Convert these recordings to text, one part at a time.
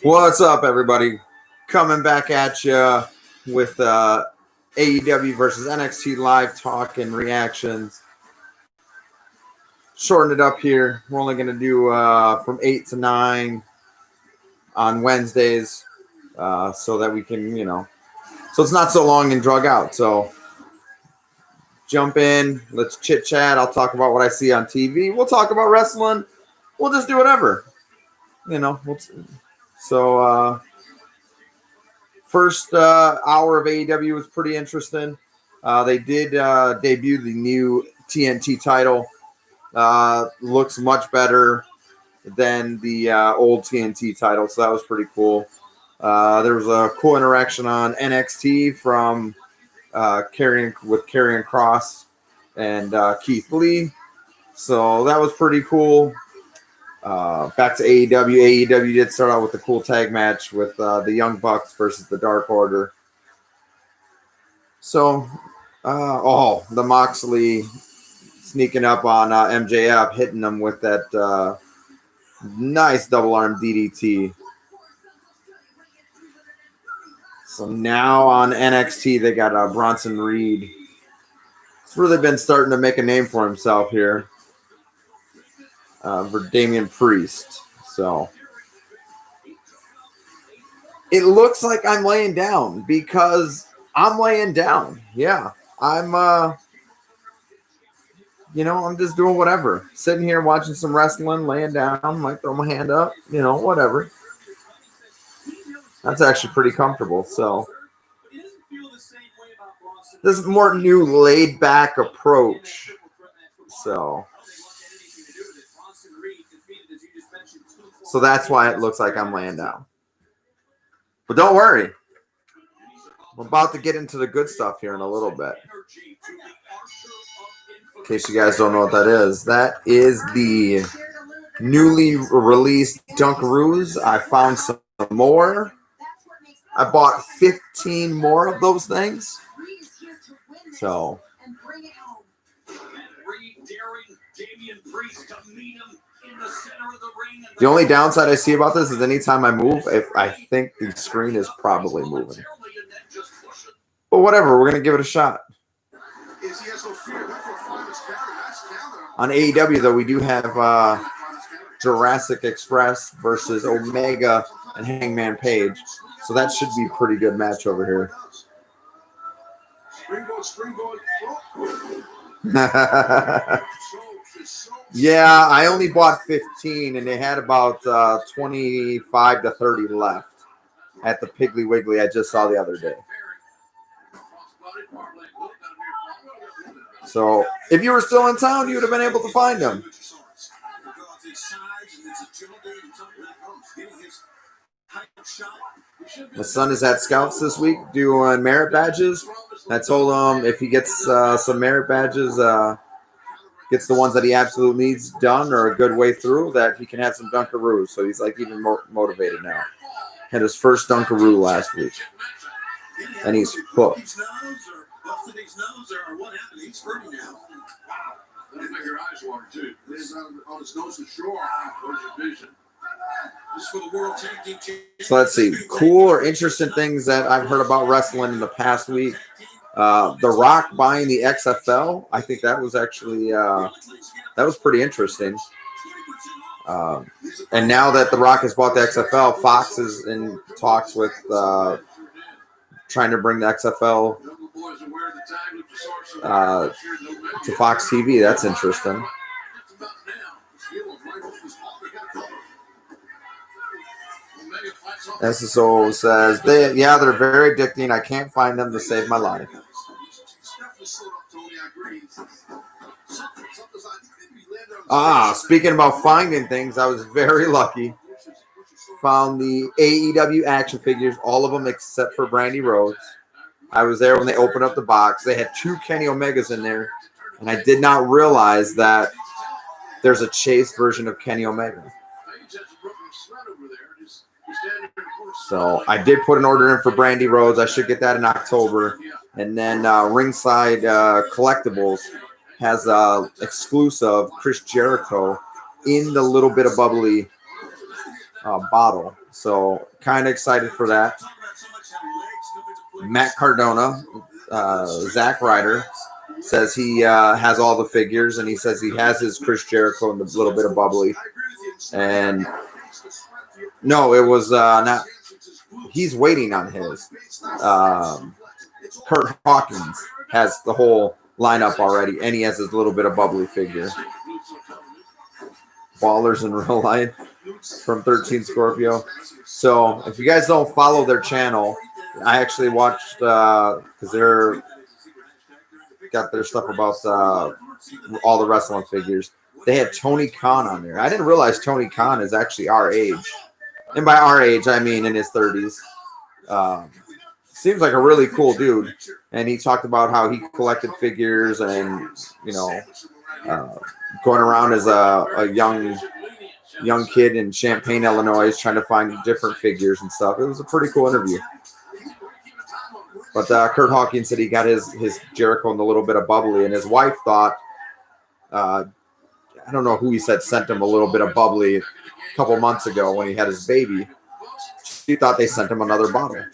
What's up, everybody? Coming back at you with AEW versus NXT live talk and reactions. Shorten it up here. We're only going to do from 8 to 9 on Wednesdays so that we can, so it's not so long and drug out. So jump in. Let's chit chat. I'll talk about what I see on TV. We'll talk about wrestling. We'll just do whatever. First hour of AEW was pretty interesting. They did debut the new TNT title. Looks much better than the old TNT title, so that was pretty cool. There was a cool interaction on NXT from Karrion Kross and Keith Lee, so that was pretty cool. Back to AEW. AEW did start out with a cool tag match with the Young Bucks versus the Dark Order. So, the Moxley sneaking up on MJF, hitting him with that nice double arm DDT. So now on NXT, they got Bronson Reed. He's really been starting to make a name for himself here. For Damian Priest. So it looks like I'm laying down because I'm laying down. Yeah. I'm I'm just doing whatever. Sitting here watching some wrestling, laying down, might throw my hand up, whatever. That's actually pretty comfortable. So this is more new laid back approach. So that's why it looks like I'm laying down. But don't worry. I'm about to get into the good stuff here in a little bit. In case you guys don't know what that is. That is the newly released Dunkaroos. I found some more. I bought 15 more of those things. So the only downside I see about this is anytime I move, if I think the screen is probably moving. But whatever, we're going to give it a shot. On AEW, though, we do have Jurassic Express versus Omega and Hangman Page. So that should be a pretty good match over here. Yeah, I only bought 15, and they had about 25 to 30 left at the Piggly Wiggly I just saw the other day. So if you were still in town, you would have been able to find them. My son is at Scouts this week doing merit badges. I told him if he gets some merit badges, gets the ones that he absolutely needs done or a good way through, that he can have some Dunkaroos. So he's like even more motivated now. Had his first Dunkaroo last week. And he's hooked. So let's see. Cool or interesting things that I've heard about wrestling in the past week. The Rock buying the XFL. I think that was actually that was pretty interesting. And now that The Rock has bought the XFL, Fox is in talks with trying to bring the XFL to Fox TV. That's interesting. SSO says, they're very addicting. I can't find them to save my life. Speaking about finding things, I was very lucky. Found the AEW action figures, all of them except for Brandy Rhodes. I was there when they opened up the box. They had 2 Kenny Omegas in there, and I did not realize that there's a Chase version of Kenny Omega. So I did put an order in for Brandy Rhodes. I should get that in October. And then Ringside Collectibles has exclusive Chris Jericho in the little bit of bubbly bottle. So kind of excited for that. Matt Cardona, Zack Ryder, says he has all the figures, and he says he has his Chris Jericho and a little bit of bubbly. And no, it was not. He's waiting on his. Kurt Hawkins has the whole lineup already, and he has his little bit of bubbly figure. Ballers in real life from 13 Scorpio. So if you guys don't follow their channel, I actually watched because they're got their stuff about all the wrestling figures. They had Tony Khan on there. I didn't realize Tony Khan is actually our age, and by our age I mean in his 30s. Seems like a really cool dude, and he talked about how he collected figures and going around as a young kid in Champaign, Illinois, trying to find different figures and stuff. It was a pretty cool interview. But Kurt Hawkins said he got his Jericho and a little bit of bubbly, and his wife thought, I don't know who he said sent him a little bit of bubbly a couple months ago when he had his baby. She thought they sent him another bottle.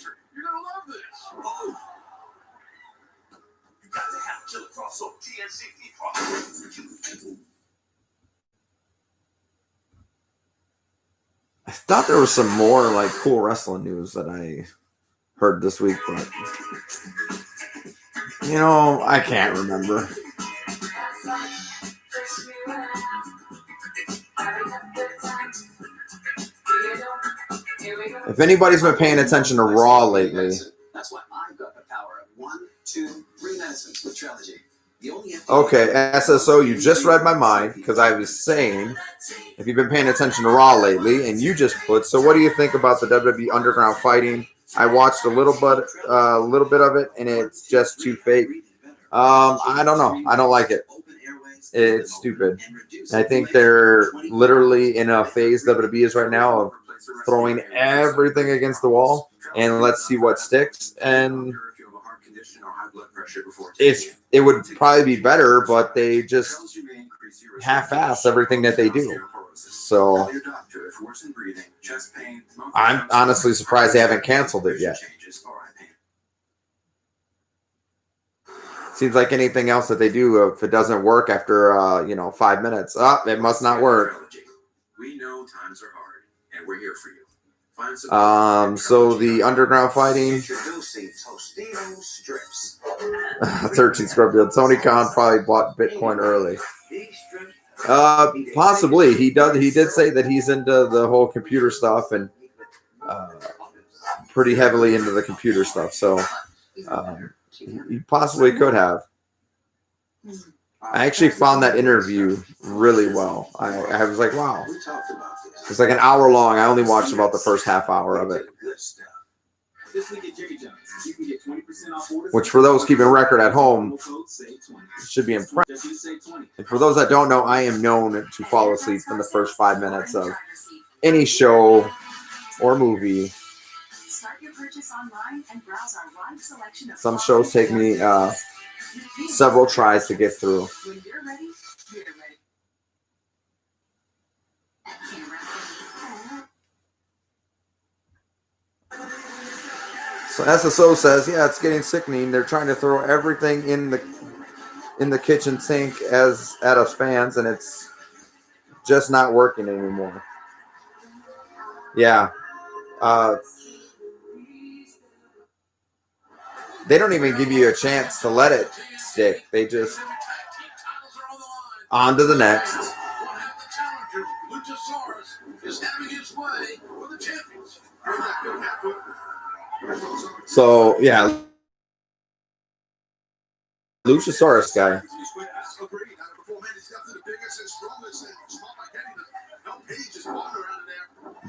I thought there was some more like cool wrestling news that I heard this week, but I can't remember. If anybody's been paying attention to Raw lately, that's why I've got the power of 1, 2, 3 medicines with Trilogy. Okay, SSO, you just read my mind because I was saying, if you've been paying attention to Raw lately, and you just put, so what do you think about the WWE Underground fighting? I watched a little bit of it, and it's just too fake. I don't know. I don't like it. It's stupid. I think they're literally in a phase WWE is right now of throwing everything against the wall, and let's see what sticks. And it would probably be better, but they just half-ass everything that they do. So I'm honestly surprised they haven't canceled it yet. Seems like anything else that they do, if it doesn't work after 5 minutes, it must not work. We know times are hard, and we're here for you. So the underground fighting, 13 Scorpio. Tony Khan probably bought Bitcoin early. Possibly. He did say that he's into the whole computer stuff and pretty heavily into the computer stuff. So he possibly could have. I actually found that interview really well. I was like, wow. It's like an hour long. I only watched about the first half hour of it. Which for those keeping record at home should be impressive. And for those that don't know, I am known to fall asleep in the first 5 minutes of any show or movie. Some shows take me several tries to get through. So SSO says, yeah, it's getting sickening. They're trying to throw everything in the kitchen sink at us fans, and it's just not working anymore. Yeah. They don't even give you a chance to let it stick. They just on to the next. So yeah, Luchasaurus guy.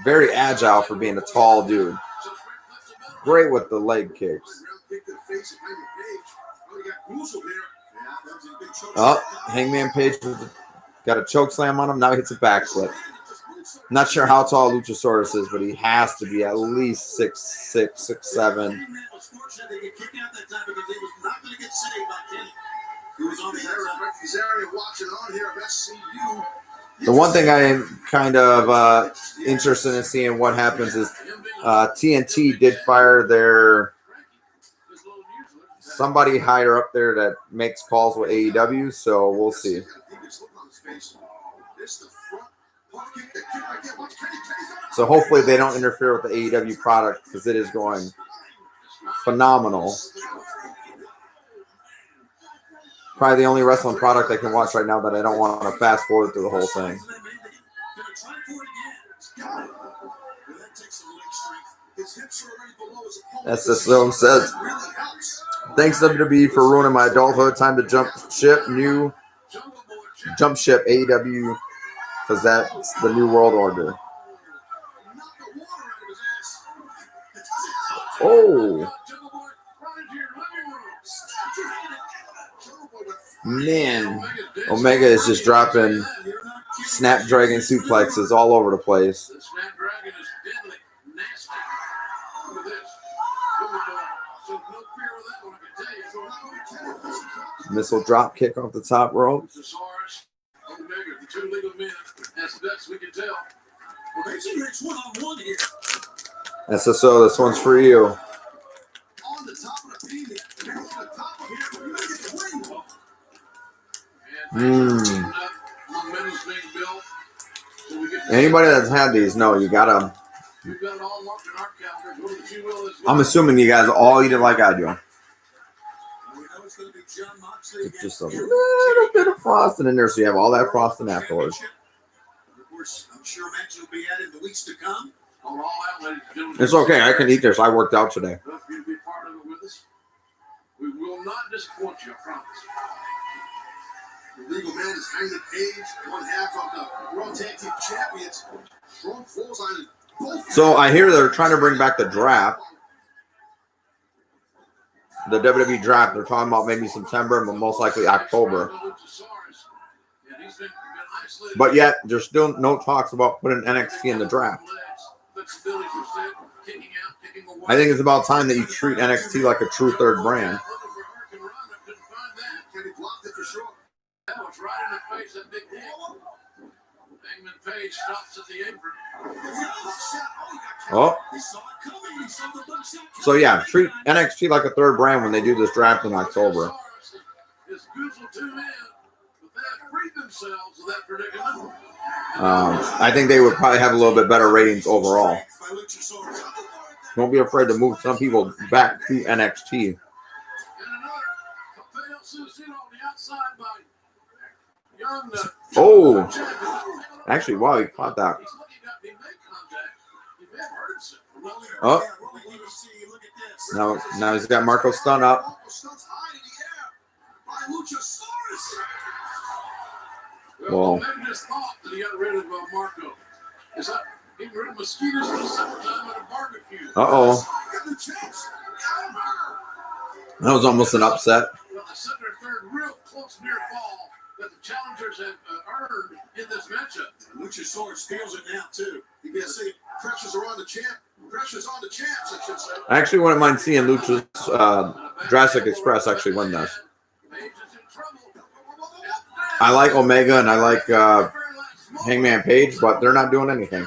Very agile for being a tall dude. Great with the leg kicks. Oh, Hangman Page got a choke slam on him. Now he hits a backflip. Not sure how tall Luchasaurus is, but he has to be at least 6'6", 6'7". He was on the area watching on here. Best see you. The one thing I am kind of interested in seeing what happens is TNT did fire their somebody higher up there that makes calls with AEW, so we'll see. So hopefully they don't interfere with the AEW product because it is going phenomenal. Probably the only wrestling product I can watch right now that I don't want to fast forward through the whole thing. That's the film says. Thanks WWE for ruining my adulthood. Time to jump ship AEW because that's the new world order. Oh man, Omega is just dropping Snapdragon suplexes all over the place. Missile drop kick off the top rope. SSO, this one's for you. Anybody that's had these, no, you gotta. I'm assuming you guys all eat it like I do. It's just a little bit of frosting in there, so you have all that frosting afterwards. It's okay. I can eat this. I worked out today. We will not disappoint you, I promise. The legal man is Hangman Page, one half of the World Tag Team Champions. Strong falls on both. So I hear they're trying to bring back the draft. The WWE draft. They're talking about maybe September, but most likely October. But yet, there's still no talks about putting NXT in the draft. I think it's about time that you treat NXT like a true third brand. Oh. So yeah, treat NXT like a third brand when they do this draft in October. I think they would probably have a little bit better ratings overall. Don't be afraid to move some people back to NXT. Oh, actually, wow, he caught that. Oh, now he's got Marco Stunt up. Well, just thought that he got rid of Marco. Is that getting rid of mosquitoes for the second time at a barbecue? That was almost an upset. Well, the second or third real close near fall that the challengers have earned in this matchup. Luchasaurus feels it now too. You can see pressures are on the champ. Pressures on the champs, I should say. I actually wouldn't mind seeing Lucha's Jurassic Express actually win this. I like Omega and I like Hangman Page, but they're not doing anything.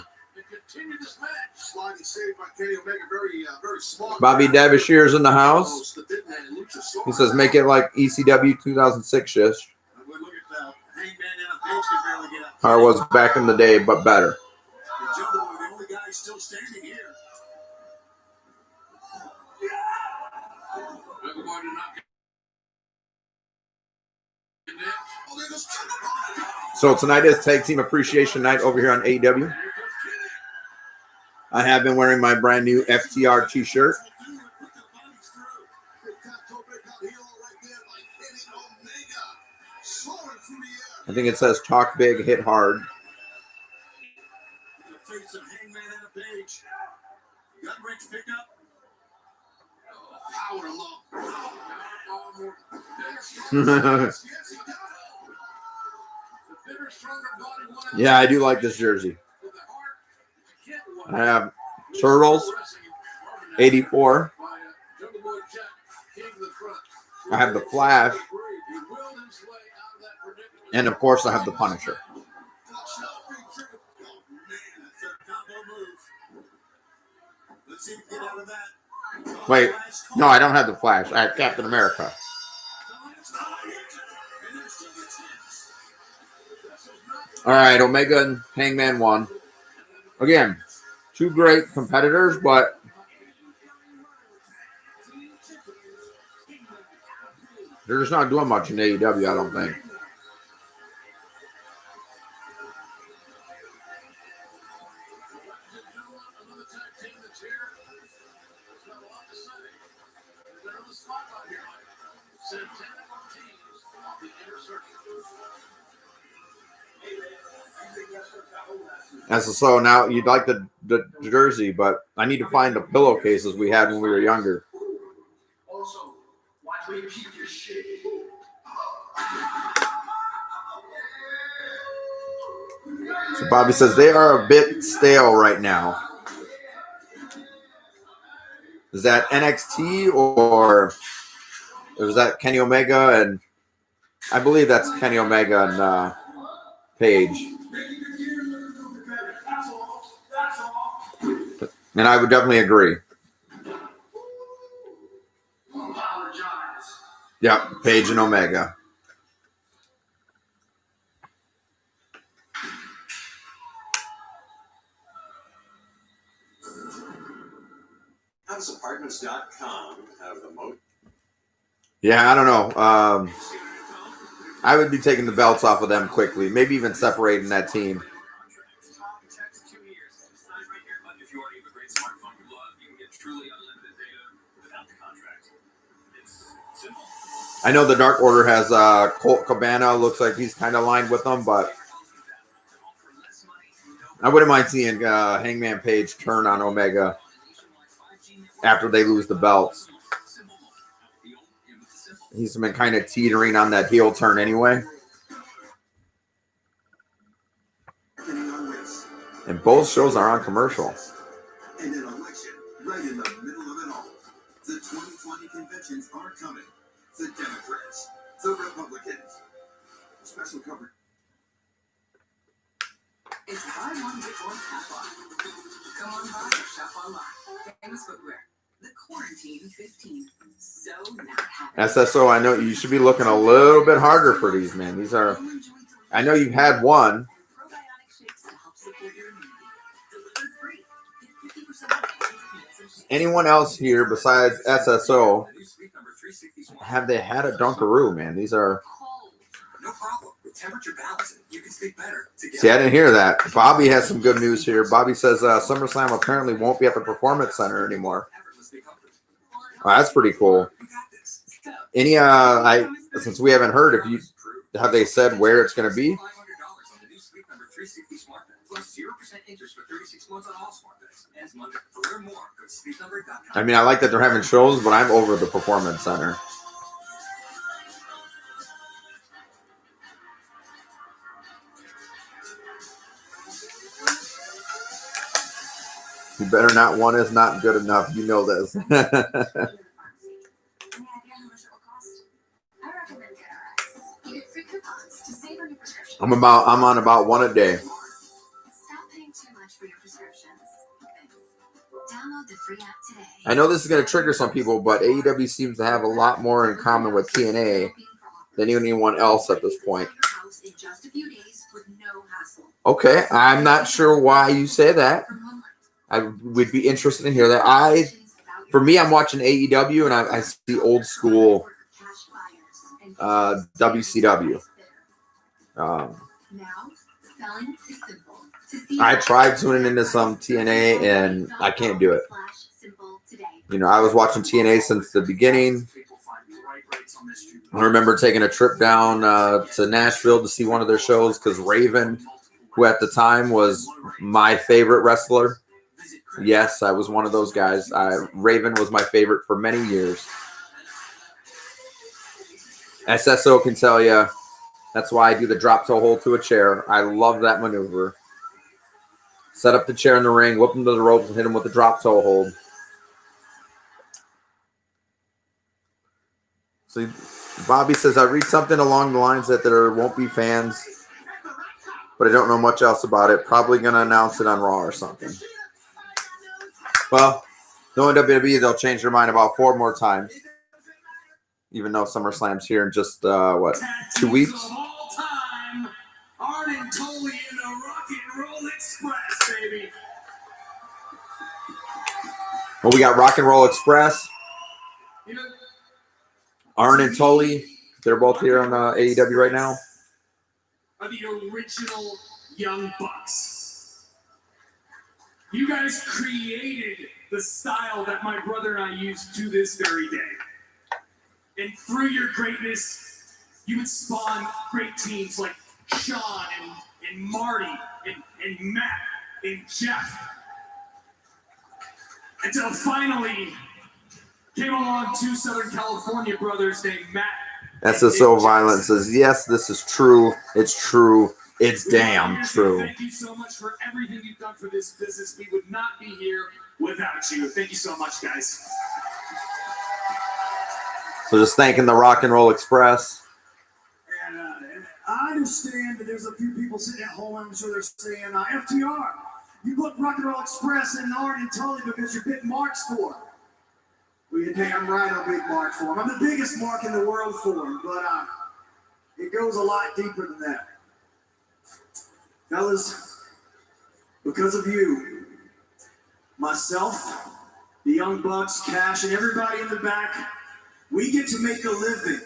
Bobby Davishier's in the house. He says, make it like ECW 2006-ish. Or was back in the day, but better. So tonight is Tag Team Appreciation Night over here on AEW. I have been wearing my brand new FTR t-shirt. I think it says talk big, hit hard. Yeah, I do like this jersey. I have Turtles, 84. I have the Flash. And of course, I have the Punisher. Wait, no, I don't have the Flash. I have Captain America. All right, Omega and Hangman won. Again, two great competitors, but they're just not doing much in AEW, I don't think. So now you'd like the jersey, but I need to find the pillowcases we had when we were younger. Also, watch where you keep your shit. So Bobby says they are a bit stale right now. Is that NXT or was that Kenny Omega? And I believe that's Kenny Omega and Paige. And I would definitely agree. Yep, Paige and Omega. HouseApartments.com have the most. Yeah, I don't know. I would be taking the belts off of them quickly. Maybe even separating that team. If you already have a great smartphone you love, you can get truly unlimited data without the contract. It's simple. I know the Dark Order has Colt Cabana. Looks like he's kind of aligned with them, but I wouldn't mind seeing Hangman Page turn on Omega after they lose the belts. He's been kind of teetering on that heel turn anyway. And both shows are on commercial. And an election right in the middle of it all. The 2020 conventions are coming. The Democrats, the Republicans. Special coverage. It's buy one, get one half off. Come on by or shop online. Famous footwear. The Quarantine 15. So not happy. SSO, I know you should be looking a little bit harder for these, man. These are, I know you've had one. Anyone else here besides SSO, have they had a Dunkaroo, man? These are... No problem. With temperature balancing, you can sleep better. See, I didn't hear that. Bobby has some good news here. Bobby says SummerSlam apparently won't be at the Performance Center anymore. Oh, that's pretty cool. Any since we haven't heard, have they said where it's going to be? I mean, I like that they're having shows, but I'm over the Performance Center. You better not. One is not good enough. You know this. I'm on about one a day. Stop paying too much for your prescriptions. Download the free app today. I know this is going to trigger some people, but AEW seems to have a lot more in common with TNA than anyone else at this point. Okay, I'm not sure why you say that. I would be interested to hear that. For me, I'm watching AEW and I see old school WCW. I tried tuning into some TNA and I can't do it. You know, I was watching TNA since the beginning. I remember taking a trip down to Nashville to see one of their shows because Raven, who at the time was my favorite wrestler. Yes, I was one of those guys. Raven was my favorite for many years. SSO can tell you that's why I do the drop toe hold to a chair. I love that maneuver. Set up the chair in the ring, whip him to the ropes, and hit him with the drop toe hold. So Bobby says, I read something along the lines that there won't be fans, but I don't know much else about it. Probably going to announce it on Raw or something. Well, No, in WWE, they'll change their mind about 4 more times. Even though SummerSlam's here in just, what, 2 weeks? Of all time, Arn and Tully in the Rock and Roll Express, baby. Well, we got Rock and Roll Express. You know, Arn and Tully, they're both here on AEW right now. are the original Young Bucks. You guys created the style that my brother and I use to this very day. And through your greatness, you would spawn great teams like Sean and Marty and Matt and Jeff. Until finally came along 2 Southern California brothers named Matt. That's the So Violent says, yes, this is true. It's true. It's damn true. Thank you so much for everything you've done for this business. We would not be here without you. Thank you so much, guys. So just thanking the Rock and Roll Express. And I understand that there's a few people sitting at home, I'm sure they're saying, FTR, you put Rock and Roll Express and Arn and Tully because you're big marks for them. Well, you're damn right I'm big mark for them. I'm the biggest mark in the world for them, but it goes a lot deeper than that. Fellas, because of you, myself, the Young Bucks, Cash, and everybody in the back, we get to make a living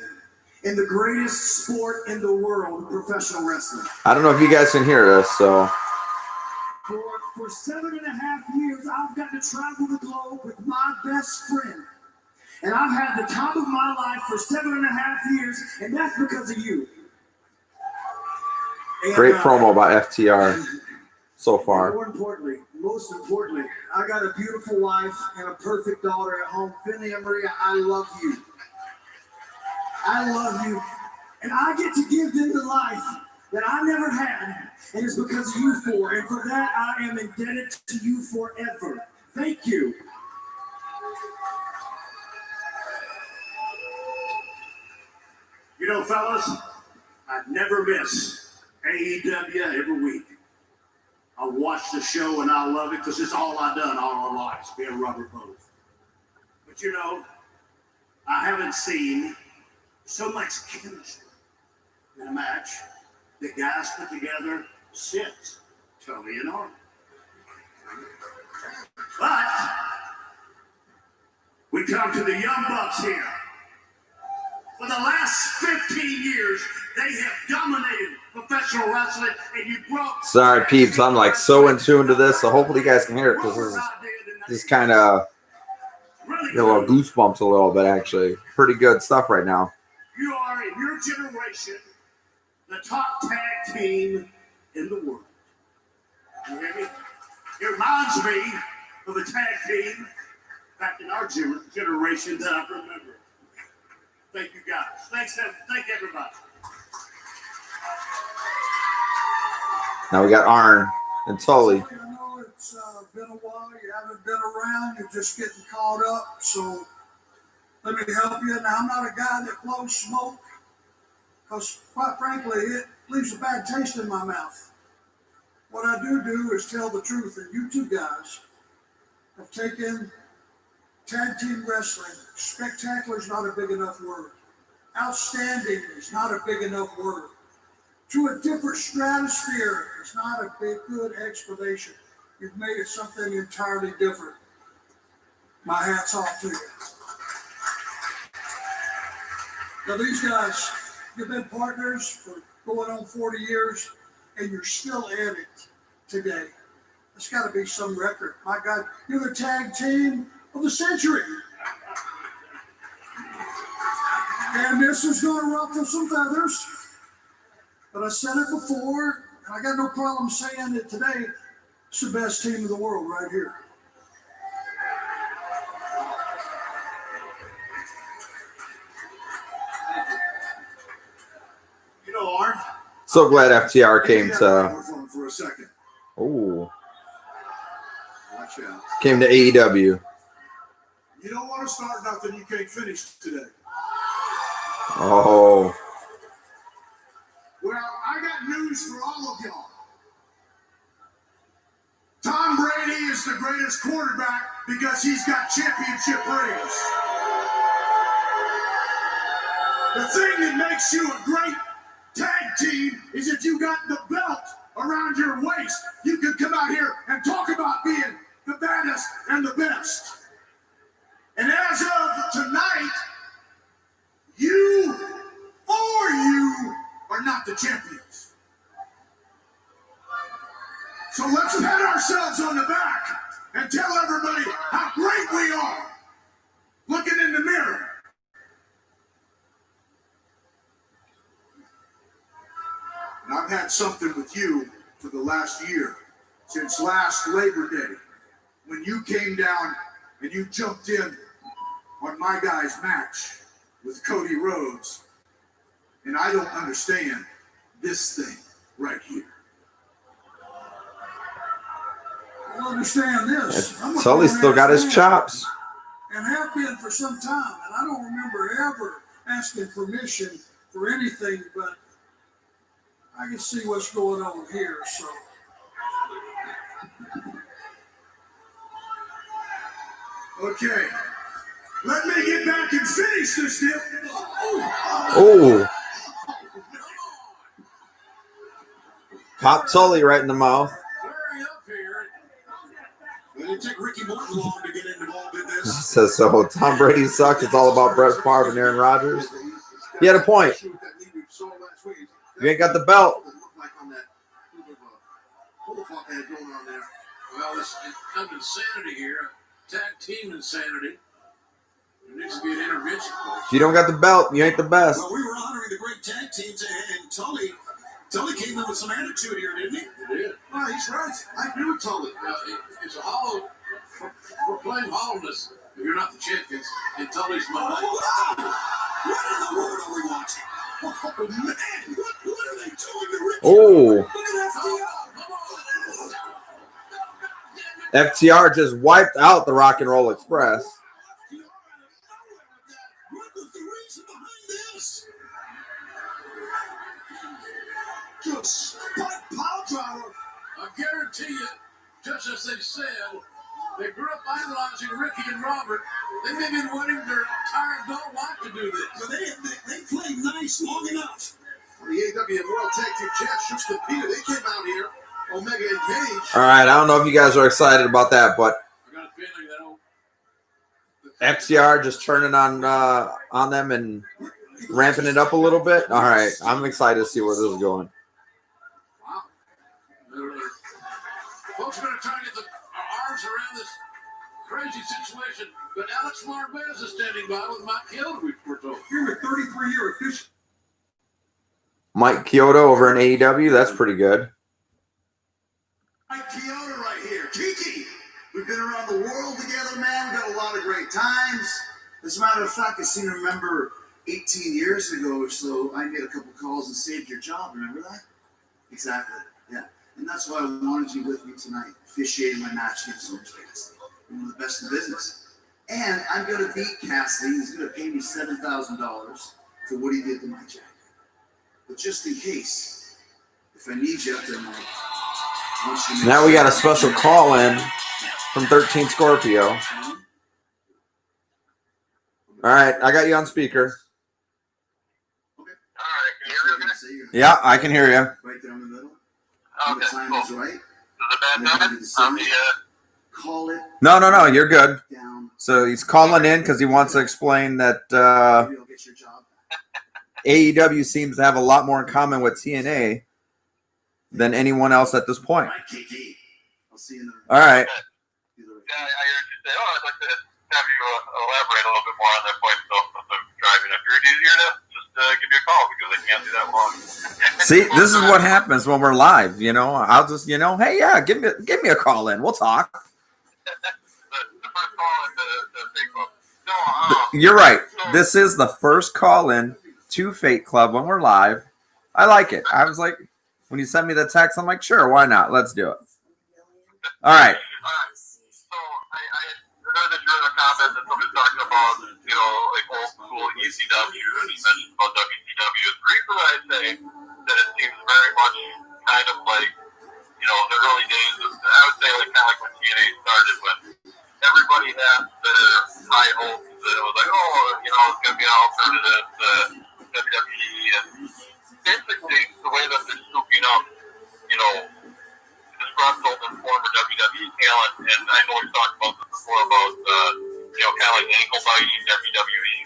in the greatest sport in the world, professional wrestling. I don't know if you guys can hear this, so. For 7.5 years, I've gotten to travel the globe with my best friend. And I've had the time of my life for 7.5 years, and that's because of you. And, great promo by FTR so far. Most importantly, I got a beautiful wife and a perfect daughter at home. Finley and Maria, I love you. I love you. And I get to give them the life that I never had, and it's because of you four. And for that, I am indebted to you forever. Thank you. You know, fellas, I never miss AEW every week. I watch the show and I love it because it's all I've done all our lives, be a rubber boat. But you know, I haven't seen so much chemistry in a match that guys put together since Tully and Arn. But we come to the Young Bucks here. For the last 15 years, they have dominated professional wrestling, and you brought. Sorry, peeps. I'm like so in tune to this, so hopefully you guys can hear it because this is kind of a little goosebumps a little bit, actually. Pretty good stuff right now. You are, in your generation, the top tag team in the world. You hear me? It reminds me of a tag team back in our generation that I remember. Thank you, guys. Thank everybody. Now we got Arn and Tully. I know it's been a while. You haven't been around. You're just getting caught up. So let me help you. Now, I'm not a guy that blows smoke because, quite frankly, it leaves a bad taste in my mouth. What I do is tell the truth. And you two guys have taken tag team wrestling. Spectacular is not a big enough word. Outstanding is not a big enough word. To a different stratosphere is not a big, good explanation. You've made it something entirely different. My hat's off to you. Now, these guys, you've been partners for going on 40 years, and you're still at it today. That's got to be some record. My God, you're the tag team of the century. And this is going to ruffle some feathers. But I said it before, and I got no problem saying it today. It's the best team in the world right here. You know, Arn. So glad FTR came to. For a second. Oh, Watch out. came to AEW. You don't want to start nothing you can't finish today. Oh, Well, I got news for all of y'all. Tom Brady is is the greatest quarterback because he's got championship rings. The thing that makes you a great tag team is if you got the belt around your waist. You can come out here and talk about being the baddest and the best. And as of tonight, you are not the champions. So let's pat ourselves on the back and tell everybody how great we are. Looking in the mirror. And I've had something with you for the last year, since last Labor Day, when you came down and you jumped in on my guy's match with Cody Rhodes. And I don't understand this thing right here. I don't understand this. Sully's still got his chops. And have been for some time. And I don't remember ever asking permission for anything, but I can see what's going on here, so. Okay. Let me get back and finish this deal. Oh. Pop Sully right in the mouth. Hurry up here. It didn't take Ricky Morton long to get involved in He this. says so. Tom Brady sucks. It's all about Brett Favre and Aaron Rodgers. He had a point. You ain't got the belt. Well, it's kind of insanity here. Tag team insanity. There needs to be an intervention. If you don't got the belt, you ain't the best. Well, we were honoring the great tag teams, and Tully came in with some attitude here, didn't he? He did. Well, he's right. I agree with Tully. It's a hollow, proclaim hollowness if you're not the champions in Tully's mind. What in the world are we watching? Oh, man. What are they doing to Ricky? Oh. Look at FDR. FTR just wiped out the Rock and Roll Express. What was the reason behind this? Just power driver. I guarantee you, just as they said, they grew up idolizing Ricky and Robert. They may be wanting their entire adult life to do this. But they played nice long enough. The AEW World Tag Team Championships competed. They came out here, Omega and Page. All right, I don't know if you guys are excited about that, but I got a feeling they don't. FTR just turning on them and ramping it up a little bit. All right, I'm excited to see where this is going. Wow. Folks are going to try to get our arms around this crazy situation, but Alex Marvez is standing by with Mike Kyoto, we're told. You're a 33-year official. Mike Kyoto over in AEW, that's pretty good. Mike Kyoto right here. Kiki, we've been around the world together, man. We've got a lot of great times. As a matter of fact, I seem to remember 18 years ago or so, I made a couple calls and saved your job. Remember that? Exactly. Yeah. And that's why I wanted you with me tonight, officiating my match against Orange Cassidy. One of the best in business. And I'm going to beat Cassidy. He's going to pay me $7,000 for what he did to my jacket. But just in case, if I need you up there, Mike, I want you to make Now we sure got a special call in from 13 Scorpio. All right, I got you on speaker. Okay. All right, can you hear me okay? Yeah, I can hear you. Right there in the middle. Okay, When the time cool. is right, Is it bad time? I'm the, call it No, you're good. down. So he's calling in because he wants to explain that Maybe you'll get your job back. AEW seems to have a lot more in common with TNA than anyone else at this point. Right, Kiki. I'll see you in the All right. do the yeah, I heard you say, I'd like to have you elaborate a little bit more on that point. So if I'm driving, if you're easier to just give me a call because I can't do that long. See, this is what happens when we're live. You know, I'll just, hey, yeah, give me a call in. We'll talk. The first call into Facebook. No, You're right. This is the first call in to Fate Club when we're live. I like it. I was like, when you sent me the text, I'm like, sure, why not? Let's do it. All right. So I heard that you're in a comment that somebody's talking about, like old school ECW, and you mentioned about WCW. The reason I say that it seems very much kind of like, the early days of, I would say, like kind of like when TNA started. everybody had their high hopes that it was like, oh, it's going to be an alternative to WWE. And basically, the way that they're scooping up, disgruntled and former WWE talent, and I know we've talked about this before about, kind of like ankle biting WWE.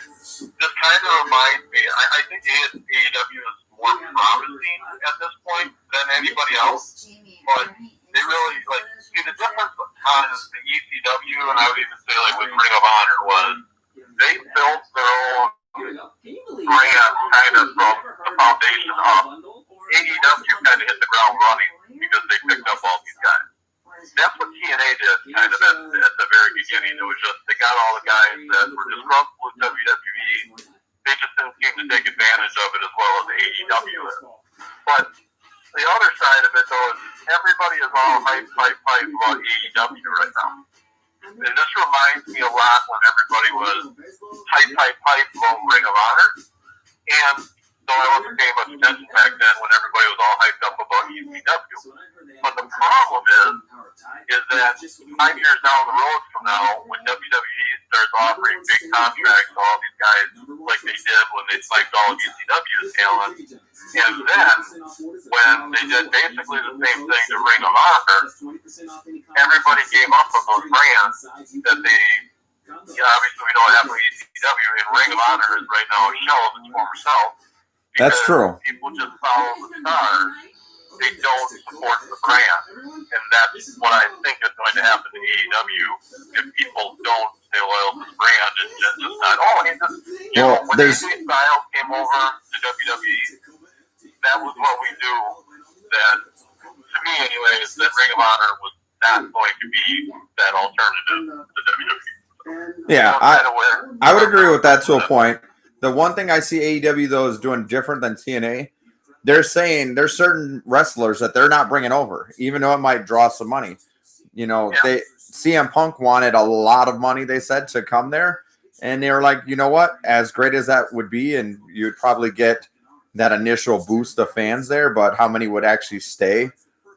This kind of reminds me, I think AEW is more promising at this point than anybody else, but they really, see, the difference on the ECW, and I would even say, with Ring of Honor, was they built their own brand kind of from the foundation up. AEW kind of hit the ground running because they picked up all these guys. That's what TNA did kind of at the very beginning. It was just they got all the guys that were disgruntled with WWE. They just didn't seem to take advantage of it as well as AEW is. But the other side of it, though, is everybody is all hype about AEW right now. And this reminds me a lot when everybody was hype about Ring of Honor. And though I wasn't paying much attention back then when everybody was all hyped up about ECW. But the problem is that 5 years down the road from now, when WWE starts offering big contracts to all these guys like they did when they signed all of ECW's talent, and then when they did basically the same thing to Ring of Honor, everybody gave up on those brands that they, obviously we know what happened with ECW, and Ring of Honor is right now a shell of its former self. That's true. People just follow the stars. They don't support the brand. And that's what I think is going to happen to AEW if people don't stay loyal to the brand and just not, when AJ Styles came over to WWE, that was what we knew that, to me anyways, that Ring of Honor was not going to be that alternative to WWE. Yeah, I would agree with that to a point. The one thing I see AEW, though, is doing different than TNA. They're saying there's certain wrestlers that they're not bringing over, even though it might draw some money. CM Punk wanted a lot of money, they said, to come there. And they were like, you know what? As great as that would be, and you'd probably get that initial boost of fans there, but how many would actually stay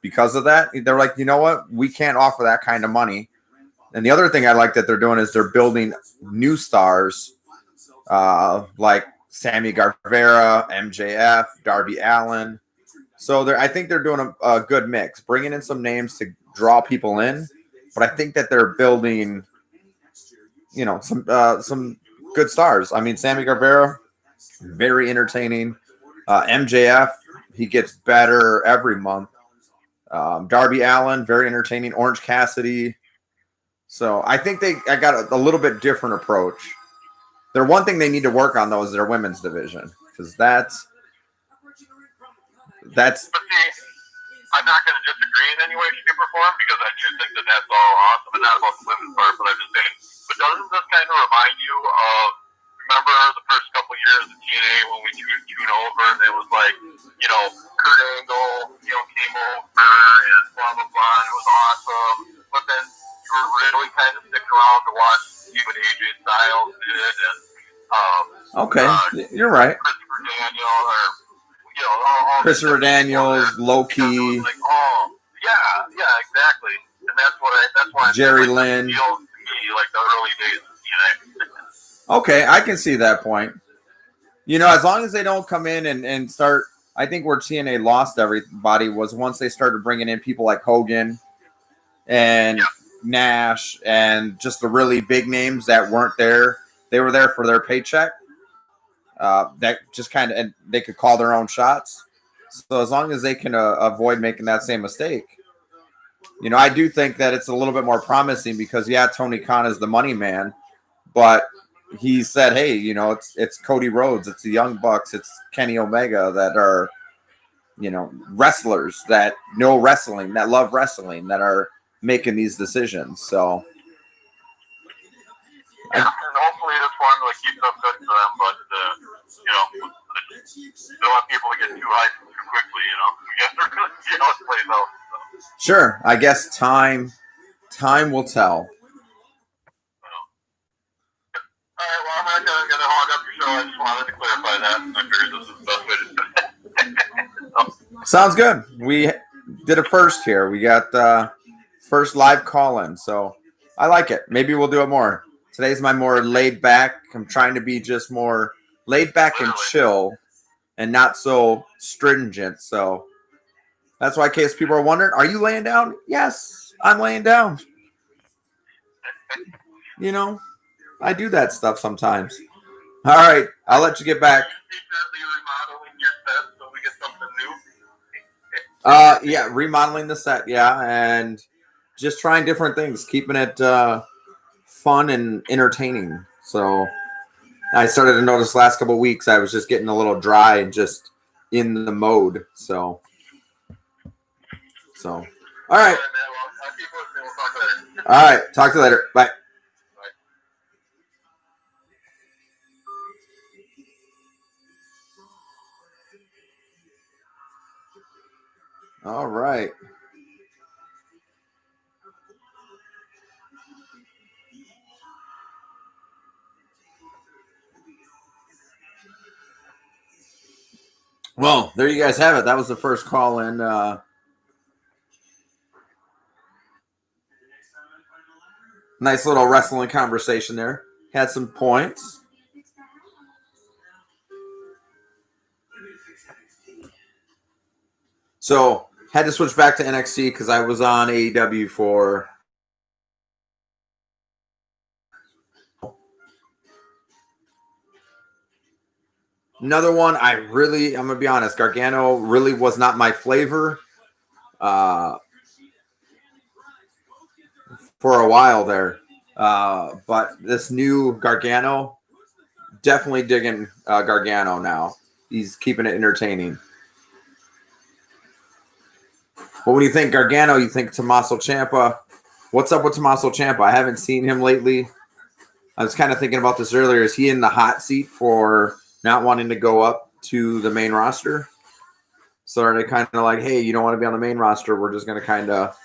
because of that? They're like, you know what? We can't offer that kind of money. And the other thing I like that they're doing is they're building new stars like Sammy Guevara, MJF, Darby Allin. So I think they're doing a good mix, bringing in some names to draw people in. But I think that they're building, some good stars. I mean, Sammy Guevara, very entertaining. MJF, he gets better every month. Darby Allin, very entertaining. Orange Cassidy. So I think I got a little bit different approach. The one thing they need to work on, though, is their women's division, because that's. But see, I'm not going to disagree in any way, shape, or form, because I do think that that's all awesome, and not about the women's part, but I'm just saying. But doesn't this kind of remind you of, remember the first couple of years of TNA when we tune over, and it was like, Kurt Angle, came over, and blah, blah, blah, and it was awesome. But then you were really kind of sticking around to watch see what AJ Styles did, and you're right. Christopher Daniels, Christopher Daniels, Low-Key. Like, yeah, exactly. And that's why Jerry Lynn. Feels to me like the early days of TNA. Okay, I can see that point. As long as they don't come in and start, I think where TNA lost everybody was once they started bringing in people like Hogan and Nash and just the really big names that weren't there. They were there for their paycheck. That just kind of, and they could call their own shots. So as long as they can avoid making that same mistake, I do think that it's a little bit more promising because Tony Khan is the money man, but he said, hey, it's Cody Rhodes, it's the Young Bucks, it's Kenny Omega that are, wrestlers that know wrestling, that love wrestling, that are making these decisions. So. And hopefully this one keeps up good for them, but don't want people to get too hyped too quickly, We have to see how it plays out. So. Sure, I guess time will tell. All right, well, I'm not going to hog up your show. I just wanted to clarify that. I figured this is the best way to do it. Sounds good. We did a first here. We got first live call-in. So I like it. Maybe we'll do it more. Today's my more laid back. I'm trying to be just more laid back and chill and not so stringent. So that's why, in case people are wondering, are you laying down? Yes, I'm laying down. You know, I do that stuff sometimes. All right, I'll let you get back. Remodeling your set so we get something new. Yeah, remodeling the set, yeah, and just trying different things, keeping it fun and entertaining. So I started to notice last couple of weeks I was just getting a little dry and just in the mode. So all right. All right. Talk to you later. Bye. All right. Well, there you guys have it. That was the first call in. Nice little wrestling conversation there. Had some points. So had to switch back to NXT because I was on AEW for another one. I'm gonna be honest, Gargano really was not my flavor for a while there. But this new Gargano, definitely digging Gargano now. He's keeping it entertaining. But when you think Gargano, you think Tommaso Ciampa. What's up with Tommaso Ciampa? I haven't seen him lately. I was kind of thinking about this earlier. Is he in the hot seat for not wanting to go up to the main roster? So are they kind of like, hey, you don't want to be on the main roster? We're just going to kind of.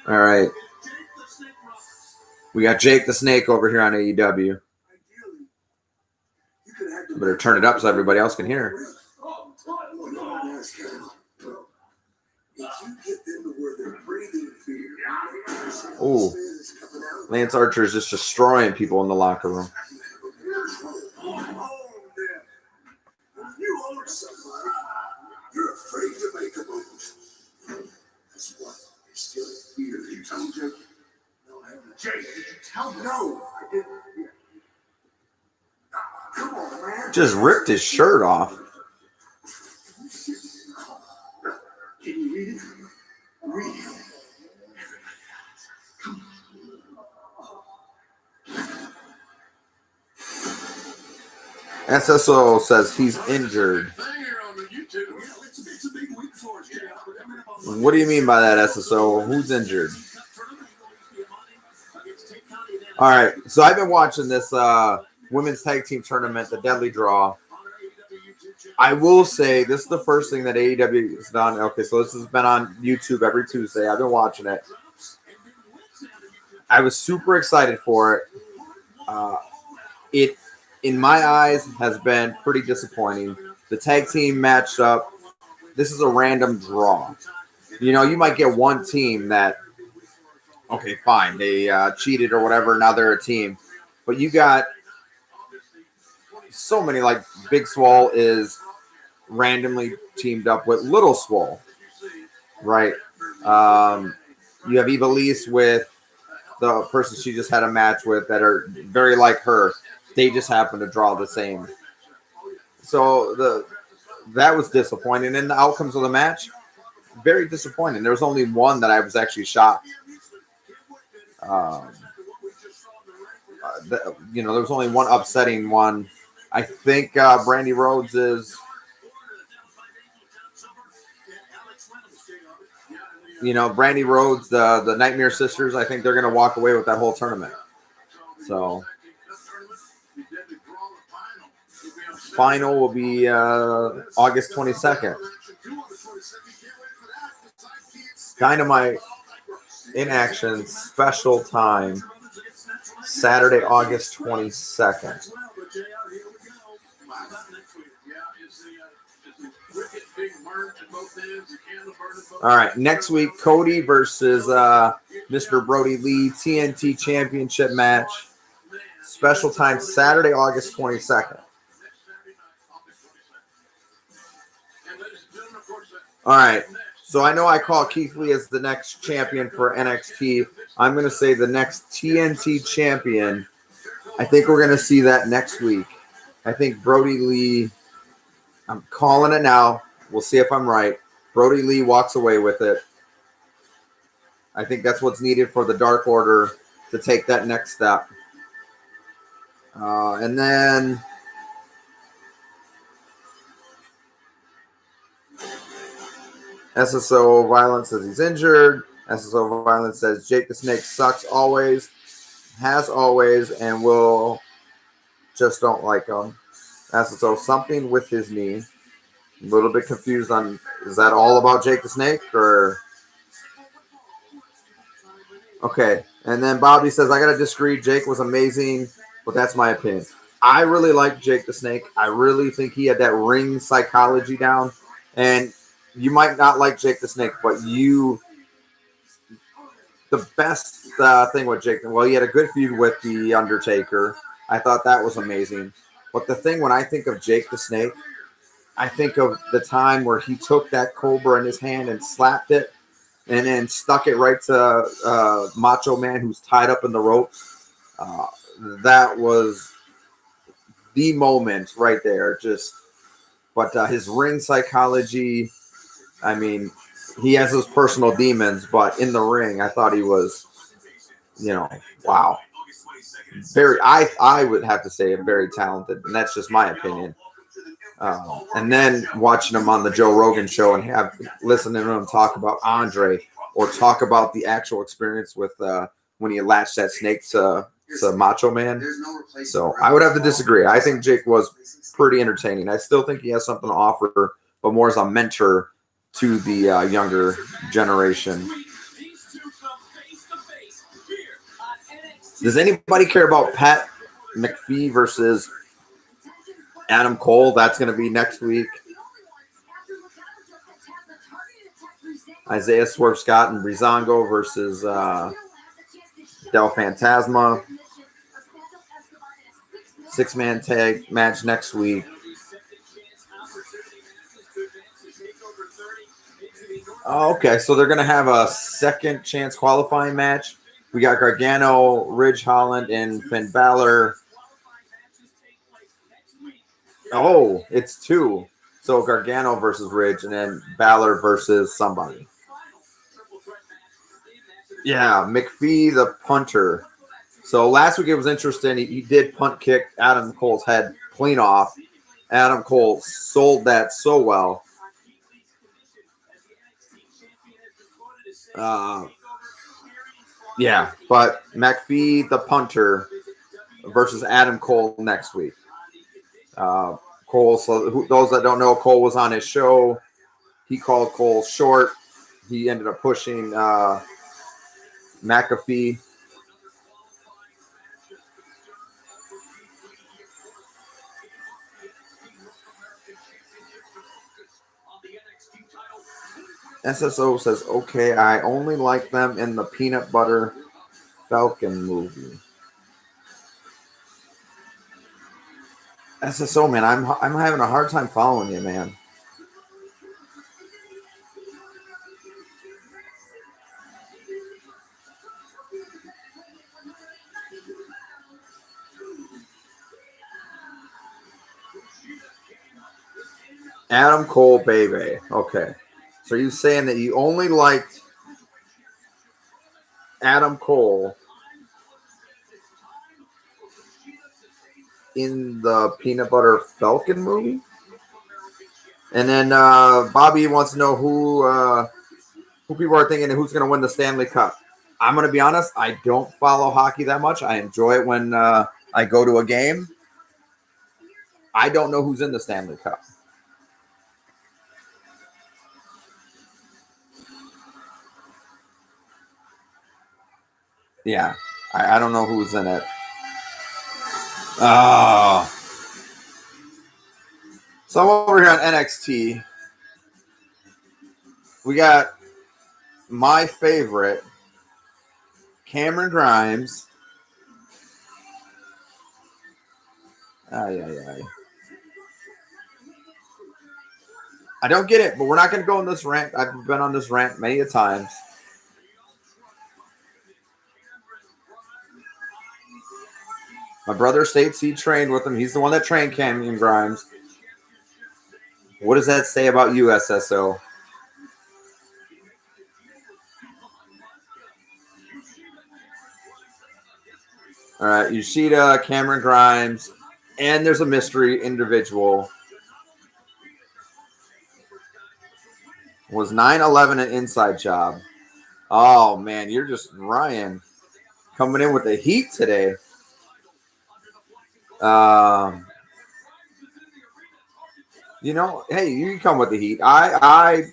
All right. We got Jake the Snake over here on AEW. Better turn it up so everybody else can hear. Oh, Lance Archer is just destroying people in the locker room. You're afraid to make a move. That's what you're still here. You told Jake? No, I haven't. Jake, did you tell him? No, I didn't. Yeah. Come on, man. Just ripped his shirt off. Can you read it? Read it. SSO says he's injured. What do you mean by that, SSO? Who's injured? All right, so I've been watching this women's tag team tournament, the Deadly Draw. I will say this is the first thing that AEW has done. Okay, so this has been on YouTube every Tuesday. I've been watching it. I was super excited for it. It, in my eyes, has been pretty disappointing. The tag team matched up. This is a random draw. You know, you might get one team that, okay, fine, they cheated or whatever, now they're a team. But you got so many, like Big Swole is randomly teamed up with Little Swole, right? You have Evilise with the person she just had a match with that are very like her. They just happen to draw the same. So that was disappointing. And the outcomes of the match, very disappointing. There was only one that I was actually shocked. There was only one upsetting one. I think Brandy Rhodes is, Brandy Rhodes, the Nightmare Sisters. I think they're going to walk away with that whole tournament. So final will be August 22nd. Dynamite in action, special time, Saturday, August 22nd. All right, next week, Cody versus Mr. Brody Lee, TNT Championship match. Special time Saturday, August 22nd. All right, so I know I call Keith Lee as the next champion for NXT. I'm going to say the next TNT champion. I think we're going to see that next week. I think Brody Lee, I'm calling it now. We'll see if I'm right. Brody Lee walks away with it. I think that's what's needed for the Dark Order to take that next step. And then SSO Violence says he's injured. SSO Violence says Jake the Snake sucks always, has always, and will just don't like him. SSO something with his knee. A little bit confused on, is that all about Jake the Snake or? Okay. And then Bobby says, I got to disagree. Jake was amazing, but that's my opinion. I really like Jake the Snake. I really think he had that ring psychology down. And you might not like Jake the Snake, but the best thing with Jake, well, he had a good feud with The Undertaker. I thought that was amazing. But the thing when I think of Jake the Snake, I think of the time where he took that Cobra in his hand and slapped it and then stuck it right to Macho Man who's tied up in the ropes. That was the moment right there. But his ring psychology, I mean, he has his personal demons, but in the ring, I thought he was, wow. I would have to say very talented, and that's just my opinion. And then watching him on the Joe Rogan show and listening to him talk about Andre or talk about the actual experience with when he latched that snake to Macho Man. So I would have to disagree. I think Jake was pretty entertaining. I still think he has something to offer, but more as a mentor to the younger generation. Does anybody care about Pat McAfee versus Adam Cole? That's going to be next week. Isaiah Swerve Scott and Breezango versus Del Fantasma. 6-man tag match next week. Oh, okay, so they're going to have a second chance qualifying match. We got Gargano, Ridge Holland, and Finn Balor. Oh, it's 2. So Gargano versus Ridge, and then Balor versus somebody. Yeah, McPhee the punter. So last week it was interesting. He did punt kick Adam Cole's head clean off. Adam Cole sold that so well. Yeah, but McPhee the punter versus Adam Cole next week. Cole, so those that don't know, Cole was on his show. He called Cole short. He ended up pushing McAfee. SSO says, okay, I only like them in the Peanut Butter Falcon movie. SSO, man, I'm having a hard time following you, man. Adam Cole, baby. Okay. So you saying that you only liked Adam Cole in the Peanut Butter Falcon movie? And then Bobby wants to know who people are thinking who's going to win the Stanley Cup. I'm going to be honest, I don't follow hockey that much. I enjoy it when I go to a game. I don't know who's in the Stanley Cup. Yeah, I don't know who's in it. Oh. So I'm over here on NXT. We got my favorite, Cameron Grimes. I don't get it, but we're not going to go on this rant. I've been on this rant many a times. My brother states he trained with him. He's the one that trained Cameron Grimes. What does that say about you, SSO? All right, Yoshida, Cameron Grimes, and there's a mystery individual. Was 9/11 an inside job? Oh, man, you're just Ryan coming in with the heat today. You know, hey, you can come with the heat. I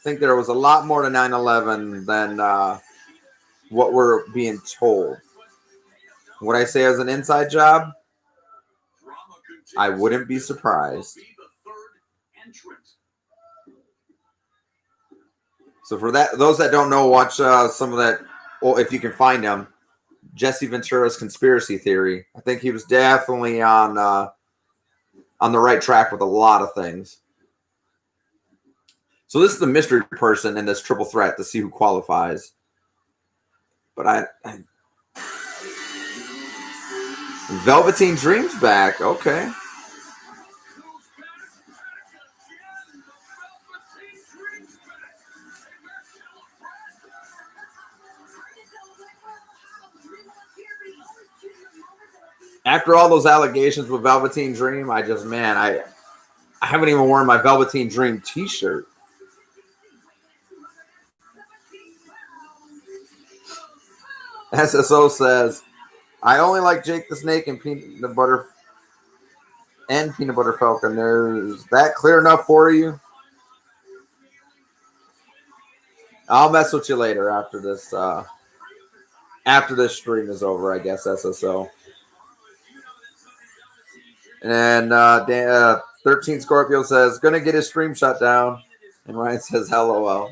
think there was a lot more to 9/11 than what we're being told. What I say as an inside job, I wouldn't be surprised. So for that, those that don't know, watch some of that. Well, if you can find them, Jesse Ventura's conspiracy theory. I think he was definitely on the right track with a lot of things. So this is the mystery person in this triple threat to see who qualifies. But I Velveteen Dream's back. Okay. After all those allegations with Velveteen Dream, I haven't even worn my Velveteen Dream t-shirt. SSO says, I only like Jake the Snake and Peanut Butter Falcon. Is that clear enough for you? I'll mess with you later after this stream is over, I guess, SSO. And 13 Scorpio says, gonna get his stream shut down. And Ryan says, LOL.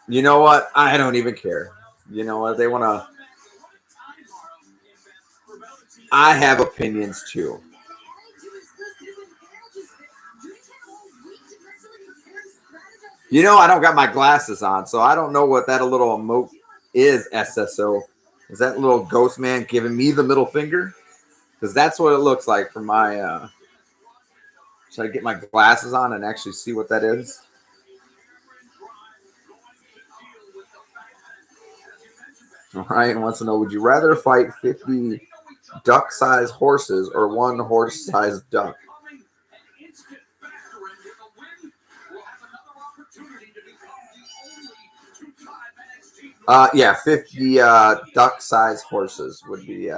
You know what? I don't even care. You know what? They want to... I have opinions, too. You know, I don't got my glasses on, so I don't know what that little emote is, SSO. Is that little ghost man giving me the middle finger? Because that's what it looks like from my... Should I get my glasses on and actually see what that is? Ryan wants to know, would you rather fight 50 duck-sized horses or one horse-sized duck? Yeah, 50 duck-sized horses would be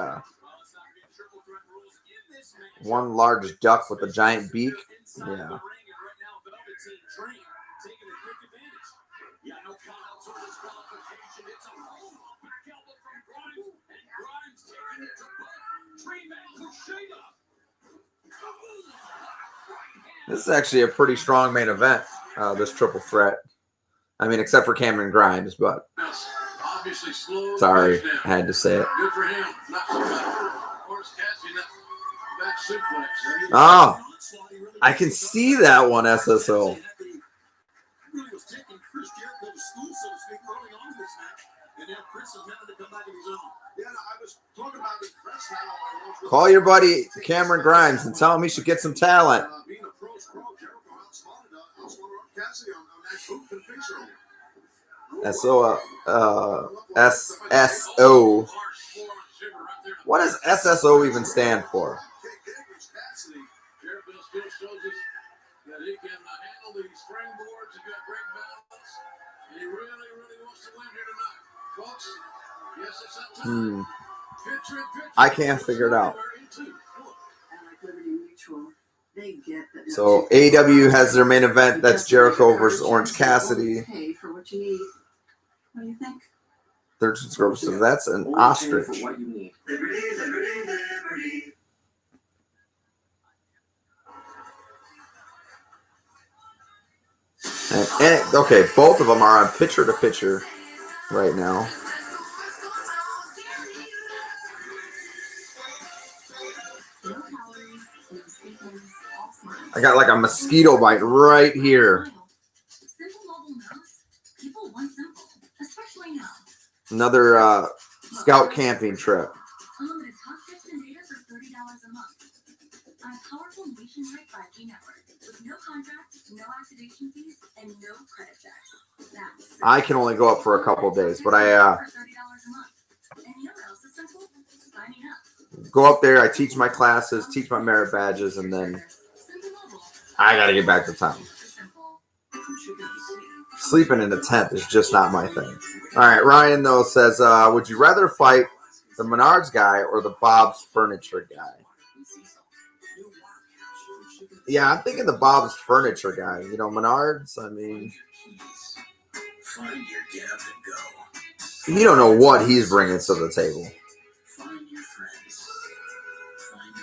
one large duck with a giant beak. Yeah. This is actually a pretty strong main event, this triple threat. I mean, except for Cameron Grimes, but sorry, I had to say it. Oh, I can see that one, SSO. Call your buddy Cameron Grimes and tell him he should get some talent. SSO. What does SSO even stand for? I can't figure it out. So AEW has their main event. That's Jericho versus Orange Cassidy. Pay for what you need. What do you think? 13 Scorpion says that's an ostrich. For what you need. And okay, both of them are on picture to picture right now. I got like a mosquito bite right here. Another scout camping trip. Unlimited talk, text, and data for $30 a month. On a powerful nationwide 5G network with no contract, no activation fees, and no credit checks. That's I can only go up for a couple of days, but I $30 a month. And you know what else is simple? Signing up. go up there. I teach my classes, teach my merit badges, and then I got to get back to town. Sleeping in the tent is just not my thing. All right, Ryan though says, would you rather fight the Menards guy or the Bob's Furniture guy? Yeah, I'm thinking the Bob's Furniture guy. You know, Menards, I mean, Find your get up and go. you don't know what he's bringing to the table. Find your friends. Find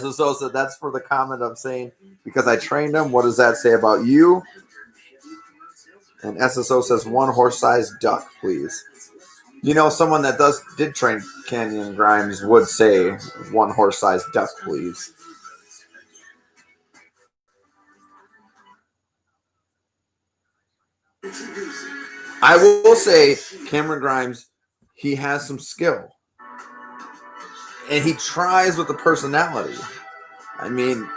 your SSO said that's for the comment of saying, because I trained him, what does that say about you? And SSO says, one horse-sized duck, please. You know, someone that did train Canyon Grimes would say, one horse-sized duck, please. I will say, Cameron Grimes, he has some skill. And he tries with the personality. I mean,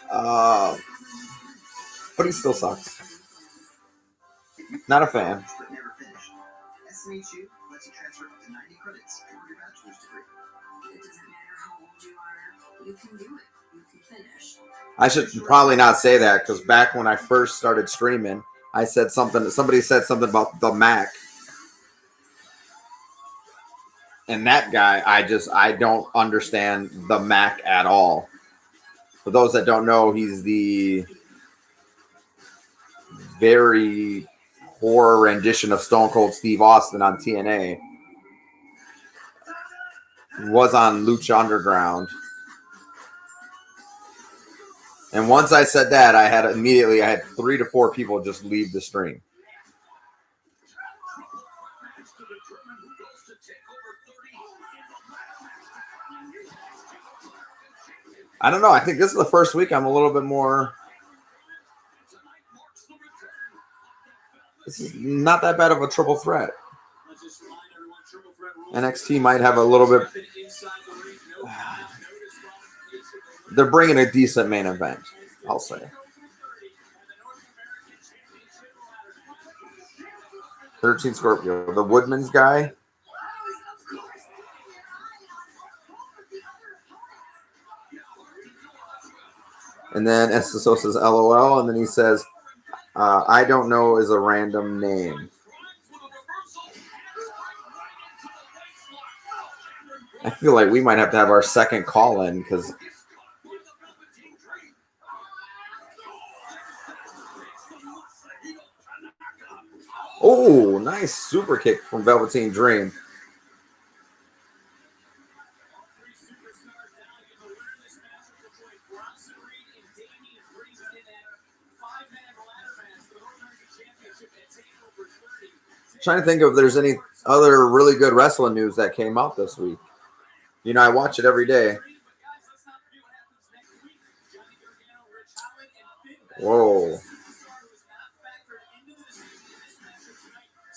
but he still sucks. Not a fan. Never finished. SNHU lets you transfer up to 90 credits for your bachelor's degree. It doesn't matter how old you are. You can do it. You can finish. I should probably not say that because back when I first started streaming, I said something. Somebody said something about the Mac. And that guy, I don't understand the Mac at all. For those that don't know, he's the very horror rendition of Stone Cold Steve Austin on TNA. Was on Lucha Underground. And once I said that, I had 3 to 4 people just leave the stream. I don't know. I think this is the first week I'm a little bit more. This is not that bad of a triple threat. NXT might have a little bit. They're bringing a decent main event, I'll say. 13 Scorpio, the Woodman's guy. And then SSO says LOL, and then he says, I don't know is a random name. I feel like we might have to have our second call in because oh, nice super kick from Velveteen Dream. Trying to think if there's any other really good wrestling news that came out this week. You know, I watch it every day. Whoa.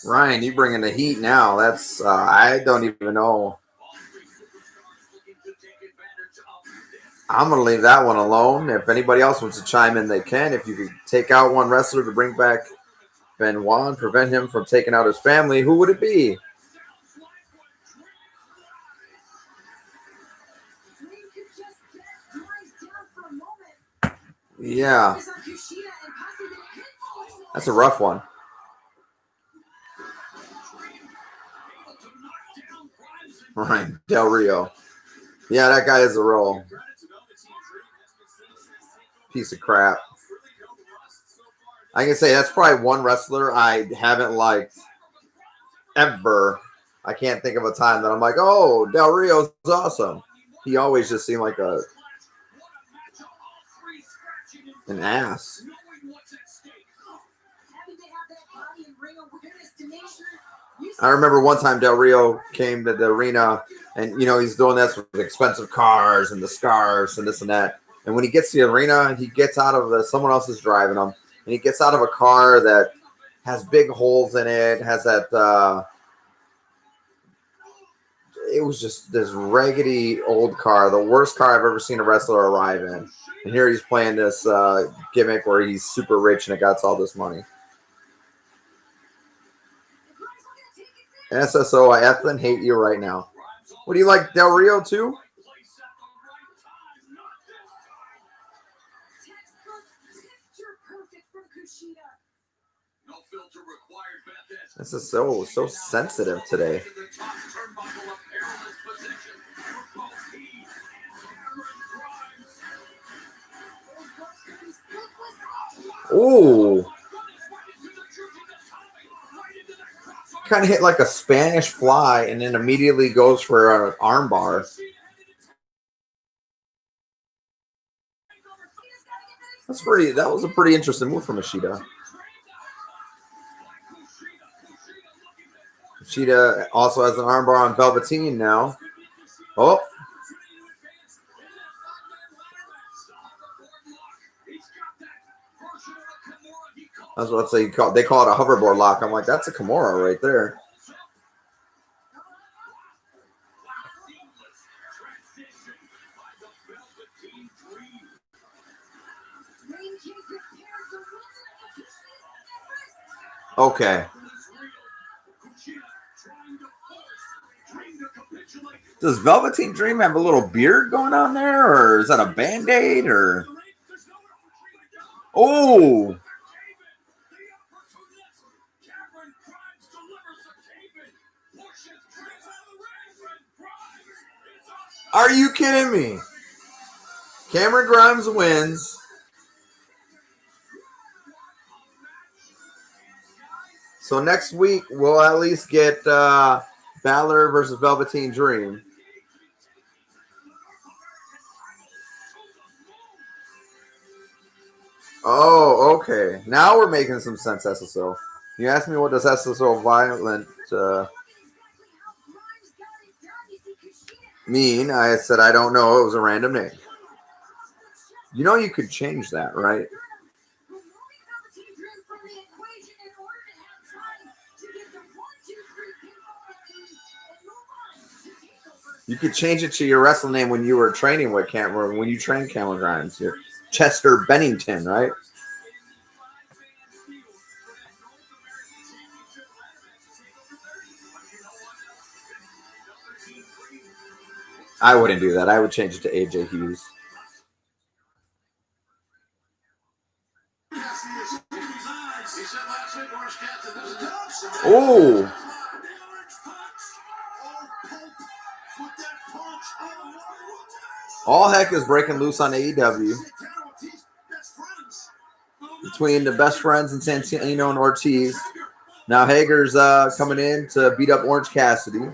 Ryan, you bringing the heat now. That's, I don't even know. I'm going to leave that one alone. If anybody else wants to chime in, they can. If you could take out one wrestler to bring back Benoit and prevent him from taking out his family, who would it be? Yeah. That's a rough one. Ryan Del Rio. Yeah, that guy is a real piece of crap. I can say that's probably one wrestler I haven't liked ever. I can't think of a time that I'm like, oh, Del Rio's awesome. He always just seemed like an ass. I remember one time Del Rio came to the arena, and he's doing this with expensive cars and the scarves and this and that. And when he gets to the arena, he gets out of someone else is driving him, and he gets out of a car that has big holes in it, has that. It was just this raggedy old car, the worst car I've ever seen a wrestler arrive in. And here he's playing this gimmick where he's super rich and it got all this money. SSO, I effing hate you right now. What do you like, Del Rio too? This is so sensitive today. Ooh. Kind of hit like a Spanish fly and then immediately goes for an armbar. That was a pretty interesting move from Ishida. Ishida also has an armbar on Velveteen now. Oh. I was about to say they call it a hoverboard lock. I'm like, that's a Kimura right there. Okay. Does Velveteen Dream have a little beard going on there, or is that a Band-Aid, or? Oh. Are you kidding me? Cameron Grimes wins. So next week, we'll at least get Balor versus Velveteen Dream. Oh, okay. Now we're making some sense, SSO. You asked me what does SSO violent mean. I said I don't know. It was a random name. You could change that, right? You could change it to your wrestling name when you were training with Cameron, when you trained Cameron Grimes. You're Chester Bennington, right? I wouldn't do that. I would change it to AJ Hughes. Oh. All heck is breaking loose on AEW. Between the best friends and Santino and Ortiz. Now Hager's coming in to beat up Orange Cassidy.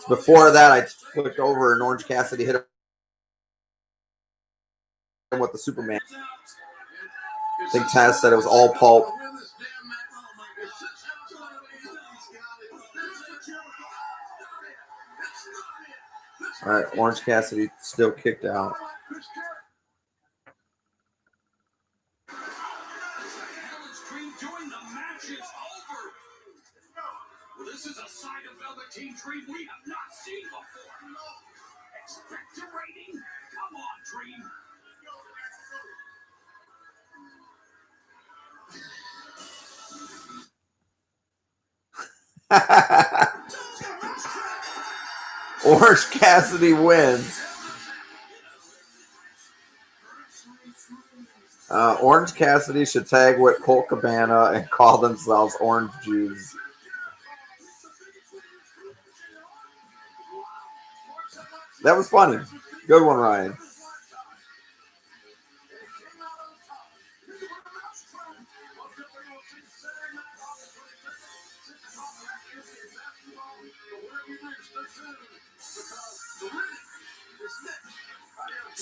Before that, I flipped over and Orange Cassidy hit him with the Superman. I think Taz said it was all pulp. All right, Orange Cassidy still kicked out. This is a side of Velveteen Dream we have not seen before. Expect a rating. Come on, Dream. Orange Cassidy wins. Orange Cassidy should tag with Colt Cabana and call themselves Orange Jews. That was funny. Good one, Ryan.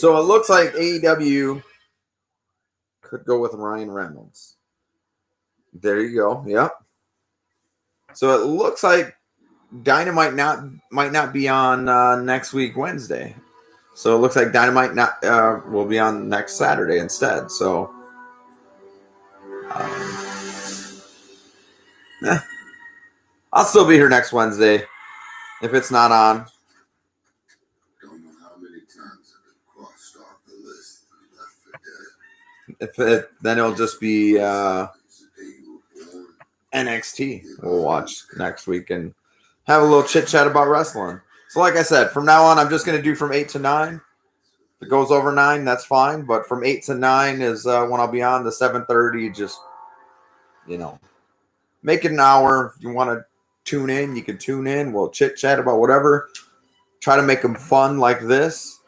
So it looks like AEW could go with Ryan Reynolds. There you go. Yep. So it looks like Dynamite might not be on next week Wednesday. So it looks like Dynamite will be on next Saturday instead. So I'll still be here next Wednesday if it's not on. Don't know how many times I've been crossed off the list and left for dead. Then it'll just be It's the day you were born. NXT. We'll watch next week and have a little chit chat about wrestling. So like I said, from now on, I'm just going to do from 8 to 9. If it goes over 9, that's fine. But from 8 to 9 is when I'll be on. The 7:30, just, make it an hour. If you want to tune in, you can tune in. We'll chit chat about whatever. Try to make them fun like this.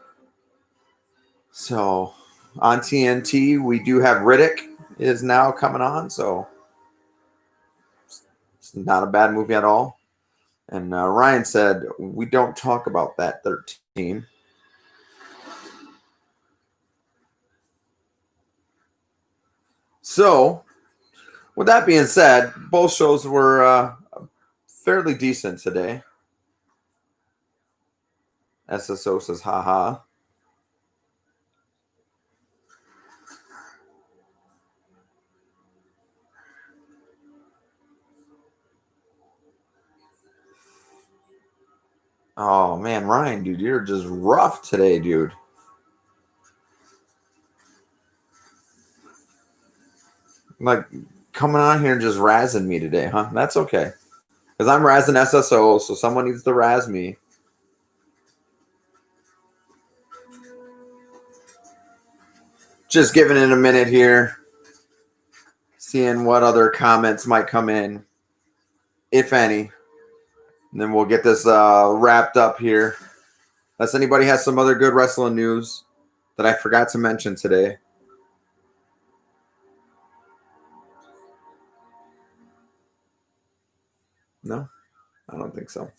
So on TNT, we do have Riddick is now coming on. So it's not a bad movie at all. And Ryan said, we don't talk about that 13. So, with that being said, both shows were fairly decent today. SSO says, haha. Oh, man, Ryan, dude, you're just rough today, dude. Like, coming on here and just razzing me today, huh? That's okay. Because I'm razzing SSO, so someone needs to razz me. Just giving it a minute here. Seeing what other comments might come in, if any. And then we'll get this wrapped up here. Unless anybody has some other good wrestling news that I forgot to mention today. No, I don't think so.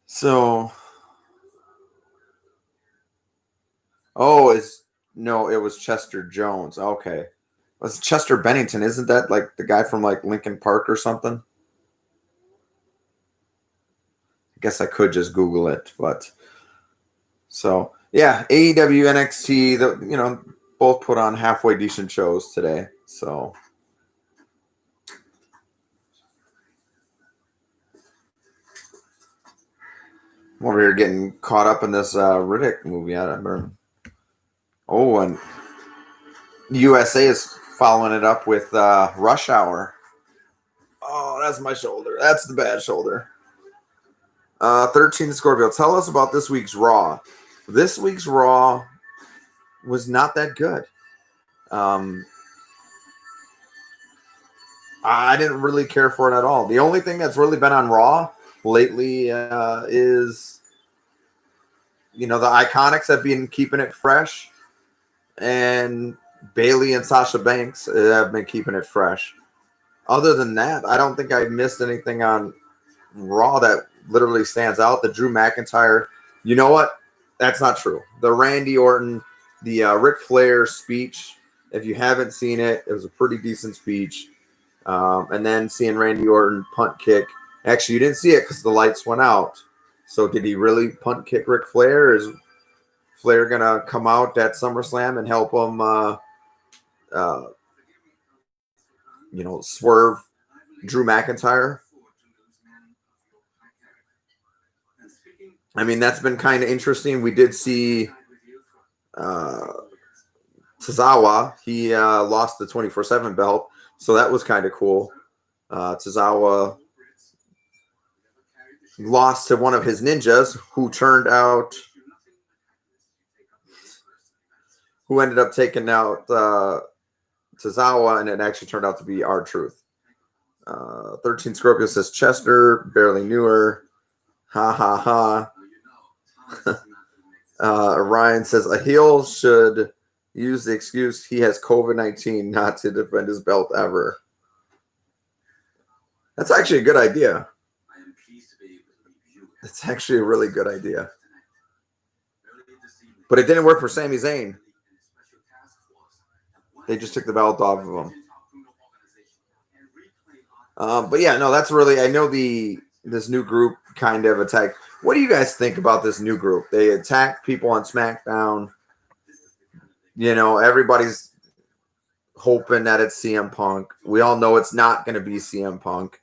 So, it was Chester Jones. Okay. Was Chester Bennington? Isn't that like the guy from like Lincoln Park or something? I guess I could just Google it, but so yeah, AEW NXT, both put on halfway decent shows today. So I'm over here getting caught up in this Riddick movie. I remember. Oh, and USA is following it up with Rush Hour. Oh, that's my shoulder. That's the bad shoulder. 13 Scorpio. Tell us about this week's Raw. This week's Raw was not that good. I didn't really care for it at all. The only thing that's really been on Raw lately is, the Iconics have been keeping it fresh, and Bayley and Sasha Banks have been keeping it fresh. Other than that, I don't think I missed anything on Raw that literally stands out. The Drew McIntyre, you know what? That's not true. The Randy Orton, the Ric Flair speech, if you haven't seen it, it was a pretty decent speech. And then seeing Randy Orton punt kick. Actually, you didn't see it because the lights went out. So did he really punt kick Ric Flair? Is Flair going to come out at SummerSlam and help him, swerve Drew McIntyre? I mean, that's been kind of interesting. We did see Tozawa. He lost the 24/7 belt. So that was kind of cool. Tozawa lost to one of his ninjas who ended up taking out Tozawa, and it actually turned out to be R-Truth. 13 Scorpio says, Chester, barely knew her. Ha, ha, ha. Ryan says, a heel should use the excuse he has COVID-19 not to defend his belt ever. That's actually a good idea. It's actually a really good idea. But it didn't work for Sami Zayn. They just took the belt off of him. But yeah, no, that's really, I know this new group kind of attack. What do you guys think about this new group? They attack people on SmackDown. You know, everybody's hoping that it's CM Punk. We all know it's not going to be CM Punk.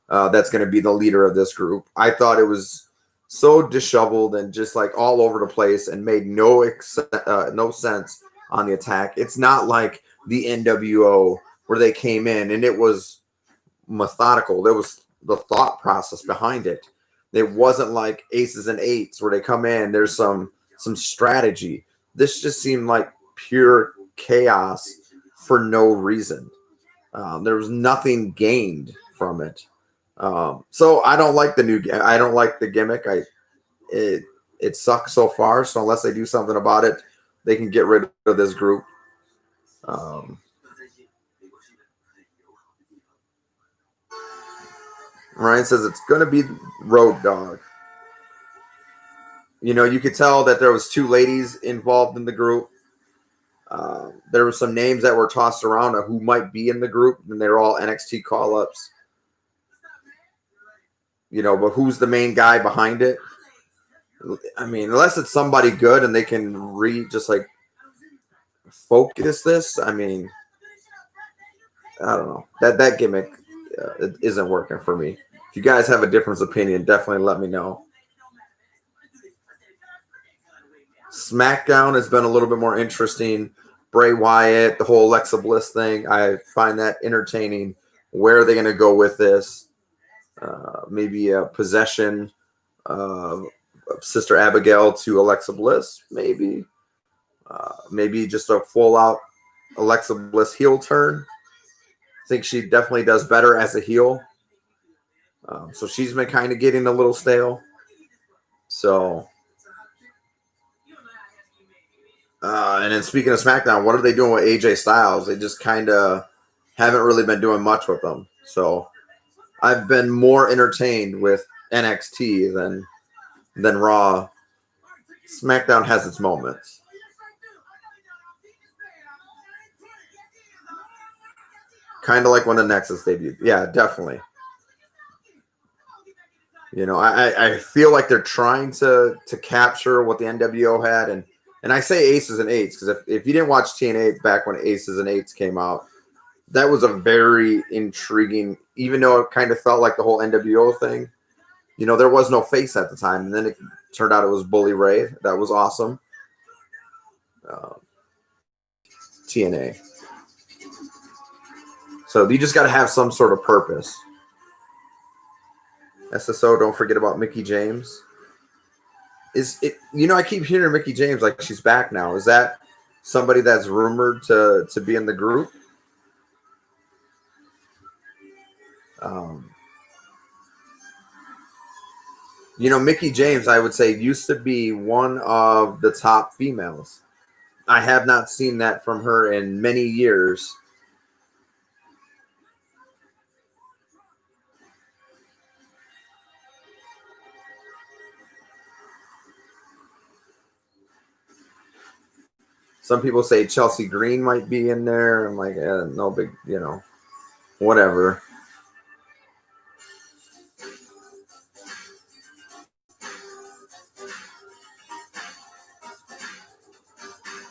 That's going to be the leader of this group. I thought it was so disheveled and just like all over the place and made no sense on the attack. It's not like the NWO where they came in and it was methodical. There was the thought process behind it. It wasn't like aces and eights where they come in. There's some strategy. This just seemed like pure chaos for no reason. There was nothing gained from it. So I don't like I don't like the gimmick. It sucks so far. So unless they do something about it, they can get rid of this group. Ryan says it's going to be Road Dogg. You know, you could tell that there was 2 ladies involved in the group. There were some names that were tossed around of who might be in the group, and they're all NXT call-ups. You know, but who's the main guy behind it? I mean, unless it's somebody good and they can just like focus this. I mean, I don't know. That gimmick it isn't working for me. If you guys have a different opinion, definitely let me know. SmackDown has been a little bit more interesting. Bray Wyatt, the whole Alexa Bliss thing, I find that entertaining. Where are they going to go with this? Maybe a possession of Sister Abigail to Alexa Bliss, maybe. Maybe just a full-out Alexa Bliss heel turn. I think she definitely does better as a heel. So she's been kind of getting a little stale. So, and then speaking of SmackDown, what are they doing with AJ Styles? They just kind of haven't really been doing much with them. So I've been more entertained with NXT than Raw. SmackDown has its moments. Kind of like when the Nexus debuted. Yeah, definitely. You know, I feel like they're trying to capture what the NWO had. And I say aces and eights because if you didn't watch TNA back when aces and eights came out, that was a very intriguing, even though it kind of felt like the whole NWO thing. You know, there was no face at the time. And then it turned out it was Bully Ray. That was awesome. TNA. So you just got to have some sort of purpose. SSO, don't forget about Mickie James. Is it? You know, I keep hearing Mickie James like she's back now. Is that somebody that's rumored to be in the group? You know, Mickie James, I would say, used to be one of the top females. I have not seen that from her in many years. Some people say Chelsea Green might be in there. I'm like, no big, you know, whatever.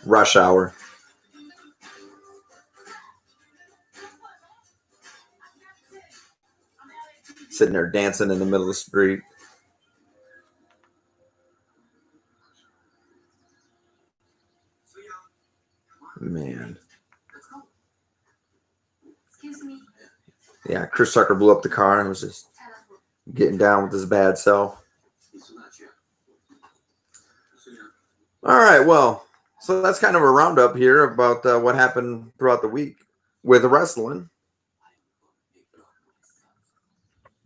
Rush Hour. Sitting there dancing in the middle of the street. Man. Excuse me. Yeah, Chris Tucker blew up the car and was just getting down with his bad self. All right, well, so that's kind of a roundup here about what happened throughout the week with wrestling.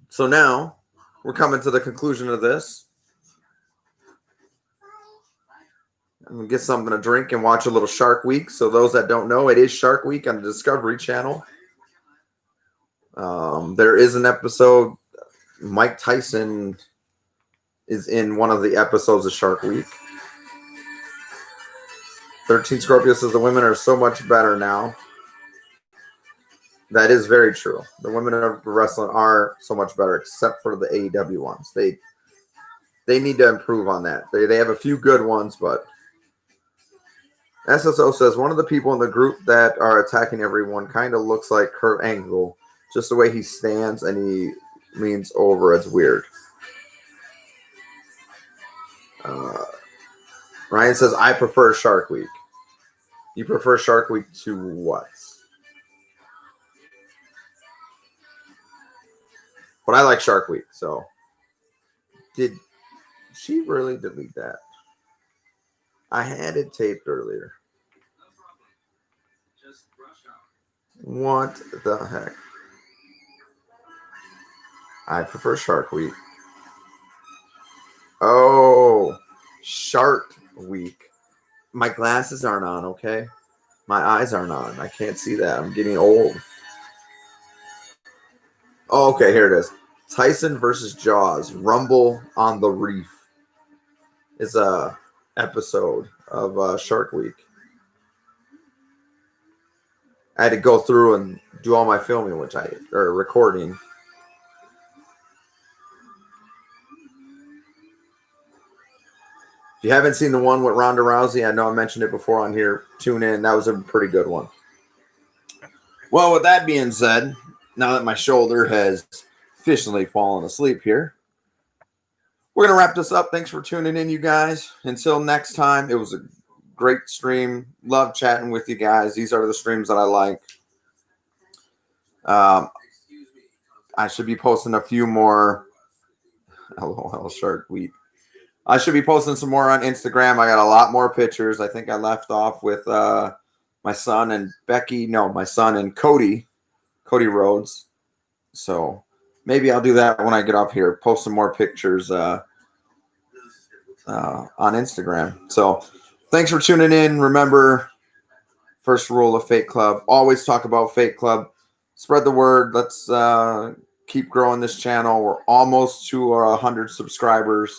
So now we're coming to the conclusion of this. I'm going to get something to drink and watch a little Shark Week. So those that don't know, it is Shark Week on the Discovery Channel. There is an episode. Mike Tyson is in one of the episodes of Shark Week. 13 Scorpio says the women are so much better now. That is very true. The women of wrestling are so much better, except for the AEW ones. They need to improve on that. They have a few good ones, but SSO says one of the people in the group that are attacking everyone kind of looks like Kurt Angle, just the way he stands and he leans over. It's weird. Ryan says, I prefer Shark Week. You prefer Shark Week to what? But I like Shark Week, so. Did she really delete that? I had it taped earlier. What the heck? I prefer Shark Week. Oh, Shark Week. My glasses aren't on, okay? My eyes aren't on. I can't see that. I'm getting old. Oh, okay, here it is. Tyson versus Jaws. Rumble on the Reef is a episode of Shark Week. I had to go through and do all my filming, or recording. If you haven't seen the one with Ronda Rousey, I know I mentioned it before on here. Tune in. That was a pretty good one. Well, with that being said, now that my shoulder has officially fallen asleep here, we're going to wrap this up. Thanks for tuning in, you guys. Until next time, it was a great stream. Love chatting with you guys. These are the streams that I like. I should be posting a few more. LOL, Shark Week. I should be posting some more on Instagram. I got a lot more pictures. I think I left off with my son and Becky. No, my son and Cody Rhodes. So maybe I'll do that when I get up here. Post some more pictures on Instagram. So thanks for tuning in. Remember, first rule of Fate Club, always talk about Fate Club. Spread the word. Let's keep growing this channel. We're almost to our 100 subscribers.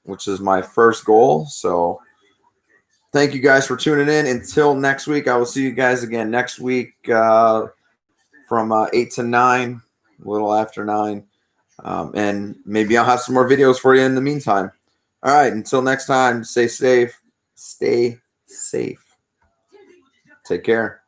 Which is my first goal. So thank you guys for tuning in. Until next week, I will see you guys again next week from 8 to 9, a little after 9. And maybe I'll have some more videos for you in the meantime. All right. Until next time, stay safe. Stay safe. Take care.